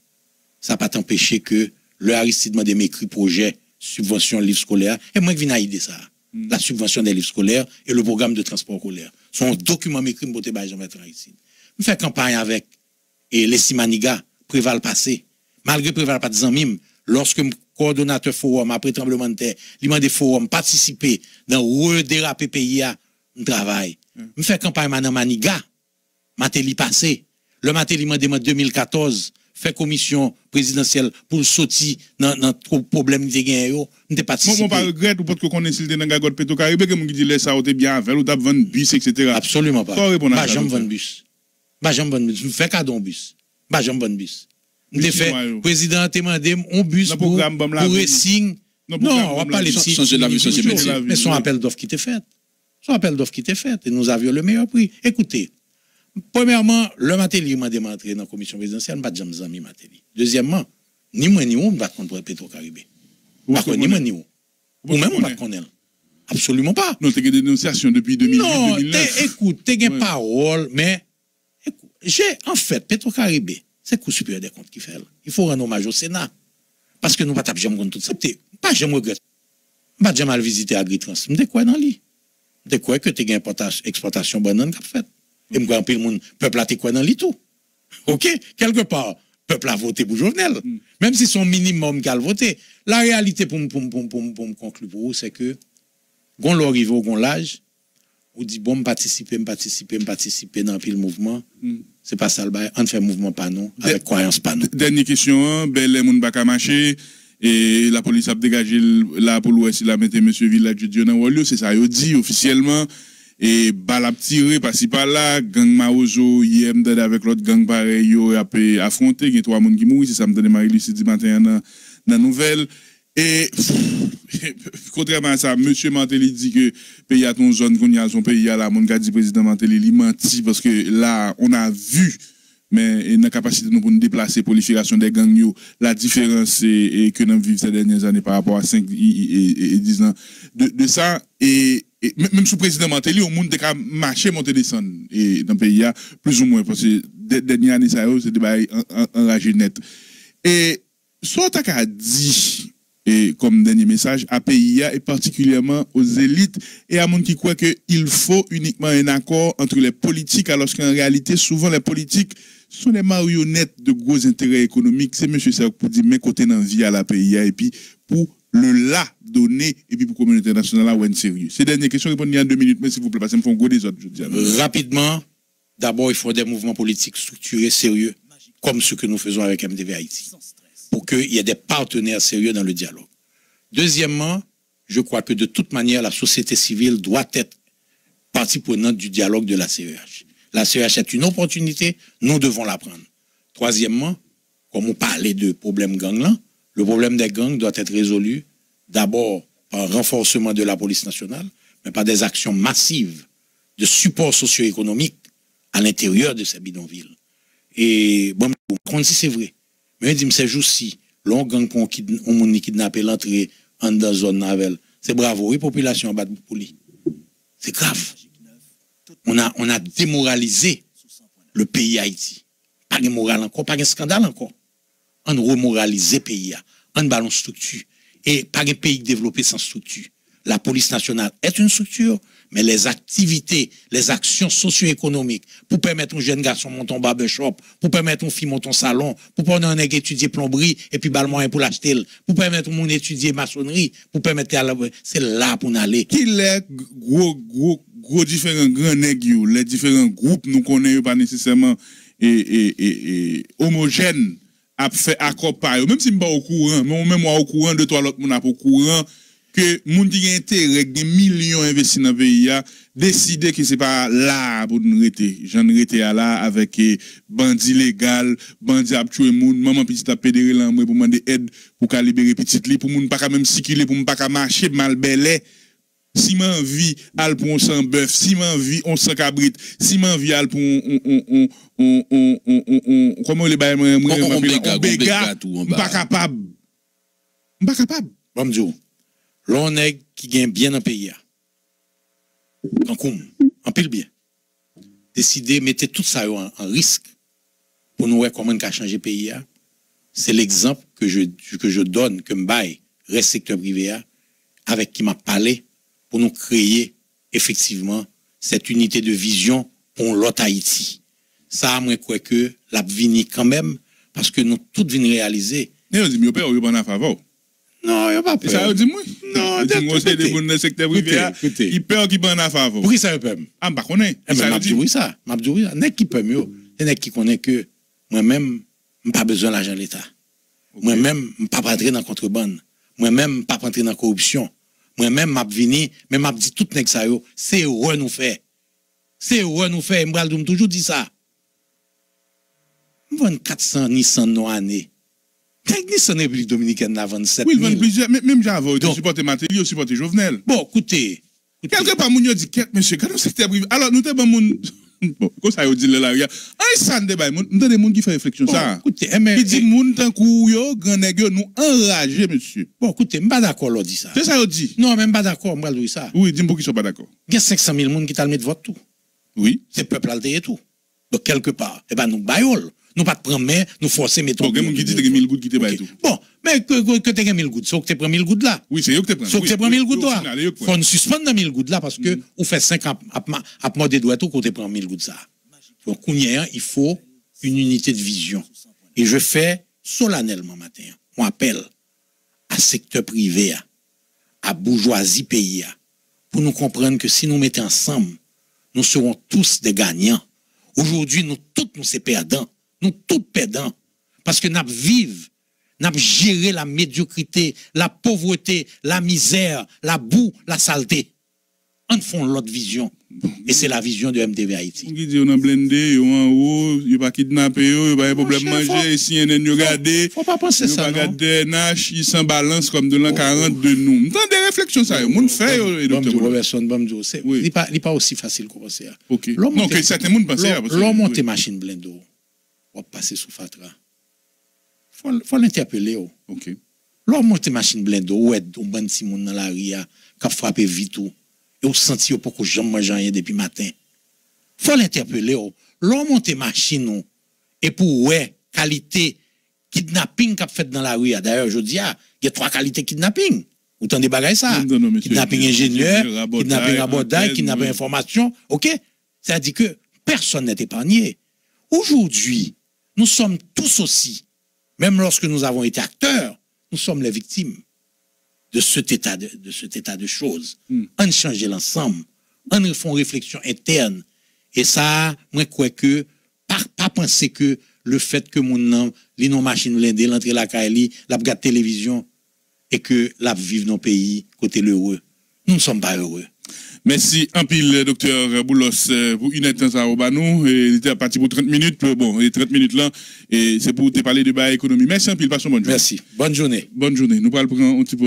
Ça n'a pas empêché que le Aristide m'a m'écrit projet subvention livres scolaires et moi qui viens à aider ça. La subvention des livres scolaires et le programme de transport scolaire. Son document m'écrit pour te bailler Jean-Bertrand Aristide. Je fais campagne avec les Simaniga, Préval passé. Malgré Préval pas de zanmim, lorsque le coordonnateur forum après tremblement de terre, il m'a des forums participer dans redéraper pays à travail. Je fais campagne dans Maniga, Matéli passé. Le Matéli m'a demandé 2014 fait commission présidentielle pour sortir dans trop problème de gain yo n'était pas participé. Moi pas regrette ou pas que connaître le dans Gagot Petro-Caribé que mon dit laisse ça bien avec ou t'a vendre bus etc. Absolument pas. Pas jamais vendre bus. Bah, j'aime bon bus. Je fais cadeau bus. Bah, j'aime bon bus. Je fait, président t'a demandé un bus pour racing. Non, on va pas les changer la vie, changer le métier. Mais son appel d'offre qui était fait. Son appel d'offre qui était fait. Et nous avions le meilleur prix. Écoutez, premièrement, le Matéli m'a démontré dans la commission présidentielle, pas de jamais amis Matéli. Deuxièmement, ni moi ni vous, on ne va pas contre Petro-Caribé. Ni moi ni vous. Ou même on va connaître. Absolument pas. Non, tu as des dénonciations depuis 2008, non, 2009. Écoute, tu as des paroles, mais écoute, en fait, Petro-Caribé, c'est le coup supérieur des comptes qui fait. Il faut rendre hommage au Sénat. Parce que nous ne pouvons pas jamais tout ça. Pas jamais regretter. Pas jamais mal visiter Agritrans. Je me dis quoi dans lui? Je me quoi que tu as une exportation banane qui a fait. Et moi, le peuple a été quoi dans lui tout. OK? Quelque part, le peuple a voté pour Jovenel. Même si son minimum qui a voté. La réalité pour me conclure pour vous, c'est que quand on arrive au l'âge, on dit bon, participer dans le mouvement. C'est pas ça le bail. On fait mouvement pas non, avec croyance pas non. Dernière question, Bel moun baka marché et la police a dégagé là pour l'ouest, il a mis M. Village Dieu dans Wolio, c'est ça, il dit officiellement. Et balle a tiré par-ci par-là, gang Maozo, IM avec l'autre gang pareil, yo a affronté, il y a 3 personnes qui mourent, c'est ça me donne Marie-Lucie dit matin dans la nouvelle. Et contrairement à ça, M. Mantelli dit que pays à ton zone, qu'on y a son pays à la mon gars dit président Mantelli, il menti parce que là, on a vu, mais il a capacité nous pour nous déplacer pour l'unification des gangs, la différence est que nous vivons ces dernières années par rapport à 5 et 10 ans de ça. Et même sous président Mantelli, au monde a marché, monter, descendre et dans le pays, plus ou moins, parce que dernière année, ça c'est des enragé net. Et soit tu as dit, et comme dernier message, à PIA et particulièrement aux élites et à monde qui croit qu'il faut uniquement un accord entre les politiques, alors qu'en réalité, souvent les politiques sont les marionnettes de gros intérêts économiques. C'est M. Serk pour dire, mais côté dans vie à la PIA et puis pour le là donner et puis pour la communauté internationale, là, où est sérieux. C'est dernière question, répondez en 2 minutes, mais s'il vous plaît, parce que me font gros des autres, je dis. Rapidement, d'abord, il faut des mouvements politiques structurés, sérieux, comme ce que nous faisons avec MDV Haïti, pour qu'il y ait des partenaires sérieux dans le dialogue. Deuxièmement, je crois que de toute manière, la société civile doit être partie prenante du dialogue de la CEH. La CEH est une opportunité, nous devons la prendre. Troisièmement, comme on parlait de problème gang là, le problème des gangs doit être résolu d'abord par un renforcement de la police nationale, mais par des actions massives de support socio-économique à l'intérieur de ces bidonvilles. Et bon, on dit c'est vrai. Mais on dit ces jours-ci, l'on gang pour on kidnapper l'entrée en dans zone navel. C'est bravo, oui, population bat pour lui. C'est grave. On a démoralisé le pays Haïti. Pas de morale encore, pas de scandale encore. On remoralisé le pays, on ballon structure. Et pas de pays développé sans structure. La police nationale est une structure, mais les activités, les actions socio-économiques, pour permettre aux jeunes garçons monter en barbershop, pour permettre aux filles monter en salon, pour permettre à un étudier plomberie, et puis bal moyen pour l'acheter, pour permettre aux étudier maçonnerie, pour permettre à c'est là pour nous aller. Qui les gros différents grands nègres, les différents groupes, nous connaissons pas nécessairement homogènes, a fait accord par eux, même si je ne suis pas au courant, mais même moi au courant, de toi l'autre, mon au courant, que moun qui a intérêt, des millions investis dans le pays, décider que ce n'est pas là pour nous rester. J'en rester là avec bandits légal, bandits à tuer moun, maman petite à pédérer l'ambre pour demander aide pour qu'à libérer petite li, pour moun pas même circuler, pour moun pas marcher mal belé. Si m'en vie al pour on sans bœuf, si m'en vie on sans cabrit, si m'en vie al pour comment les bail on béga, pas capable. Pas capable. Bon Dieu. L'on est qui gagne bien dans le pays. En pile bien. Décider, mettez tout ça en risque pour nous voir comment on peut changer le pays. C'est l'exemple que je donne, que m'baille, reste secteur privé, avec qui m'a parlé, pour nous créer effectivement cette unité de vision pour l'autre Haïti. Ça, moi, je crois que la vini quand même, parce que nous tous venons réaliser. Mais on dit, mais on pas en faveur. Non, il n'y a pas peur. Ça veut dire moi? Non, c'est des bons dans le secteur privé. Il peur qui pas en faveur. Pour qui ça peut? Ah, bah, connaît. Ça dit oui, ça. M'a dit oui, ça. N'est qui peut mieux. C'est qui connaît que moi-même, je n'ai pas besoin de l'argent de l'État. Moi-même, je ne pas rentrer dans la contrebande. Moi-même, je ne pas rentrer dans la corruption. Moi-même, je venu, mais je dit tout nèg ça yo, c'est heureux nous faire. C'est heureux nous faire, je toujours dit ça. On vend 400 Nissan non année. Nissan République Dominicaine n'a 27 000. Oui, ils vendent plusieurs, même j'avais Donc- supporté Matériel, supporté Jovenel. Bon, écoutez. Quelque part, moun yo dit, monsieur, quand on secteur privé, alors nous t'es bon moun, bon, comme ça, yo dit là, regarde, un san débat, nous t'es des moun qui fait réflexion, Bon, ça. écoutez, mais. Il dit, moun tan kou yo, grand nèg yo, nous enragés, monsieur. Bon, écoutez, je ne suis pas d'accord, là, dit ça. C'est ça, yo dit. Non, même pas d'accord, moi, je dis ça. Oui, dis-moi qu'ils sont pas d'accord. Il y a 500 000 personnes qui t'a mis de vote tout. Oui. C'est le peuple altéré tout. Donc, quelque part, eh ben, nous baillons. Nous pas de prendre main, nous forcer, mettons. Bon, il y a moun qui dit que 1000 gouttes qui te baillent tout. Bon, mais que tu aies 1000 gouttes, sauf que tu prends 1000 gouttes là. Oui, c'est eux qui te prennent. Sauf que tu prends 1000 gouttes là. Il Faut nous suspendre dans 1000 gouttes là parce que on fait 5 ans à mordre doigts tout quand tu prends 1000 gouttes ça. Donc, il faut une unité de vision. Et je fais solennellement matin, on appelle à secteur privé, à bourgeoisie pays, pour nous comprendre que si nous mettons ensemble, nous serons tous des gagnants. Aujourd'hui, nous tous, nous sommes perdants. Nous tous perdants. Parce que nous vivons, nous géré la médiocrité, la pauvreté, la misère, la boue, la saleté. On font l'autre vision. Et c'est la vision de MTV Haïti. On dit, on a blindé, on en haut, il pas kidnappé, il pas problème cher, manger, si on a regardé. Faut pas penser ça, pas non? regarder NH, il s'en balance comme de l'an 40 de nous. Dans des réflexions, ça, le monde fait, docteur. Robertson, il n'est pas aussi facile qu'on pense. Ok. Non, que certains monde pensent. L'homme monte machine blindée, on va passer sous Fatra. Faut l'interpeller. Ok. L'homme monte machine blindée, ou est un bon petit monde dans la ria, qui a frappé vite. Et on senti pour que jamais manger rien depuis matin. Faut l'interpeller. L'homme monte machine et pour ouais qualité kidnapping qu'a fait dans la rue. D'ailleurs, je dis il y a 3 qualités kidnapping. Vous entendez bagaille ça? Non, Kidnapping ingénieur, kidnapping abordage, kidnapping information. OK? C'est-à-dire que personne n'est épargné. Aujourd'hui, nous sommes tous aussi, même lorsque nous avons été acteurs, nous sommes les victimes de cet état de choses. On change l'ensemble, on fait une réflexion interne. Et ça, moi, je crois que, pas penser que le fait que mon nom, les non machines blindées, l'entrée la Kaili, la regarde télévision, et que la vive dans le pays, côté l'heureux. Nous ne sommes pas heureux. Merci un pile, docteur Boulos, pour une heure ça au banou. Il était parti pour 30 minutes. Bon, et 30 minutes là, et c'est pour te parler de bas économie. Merci un pile, passe une bonne journée. Merci. Bonne journée. Bonne journée. Nous parlons un petit peu.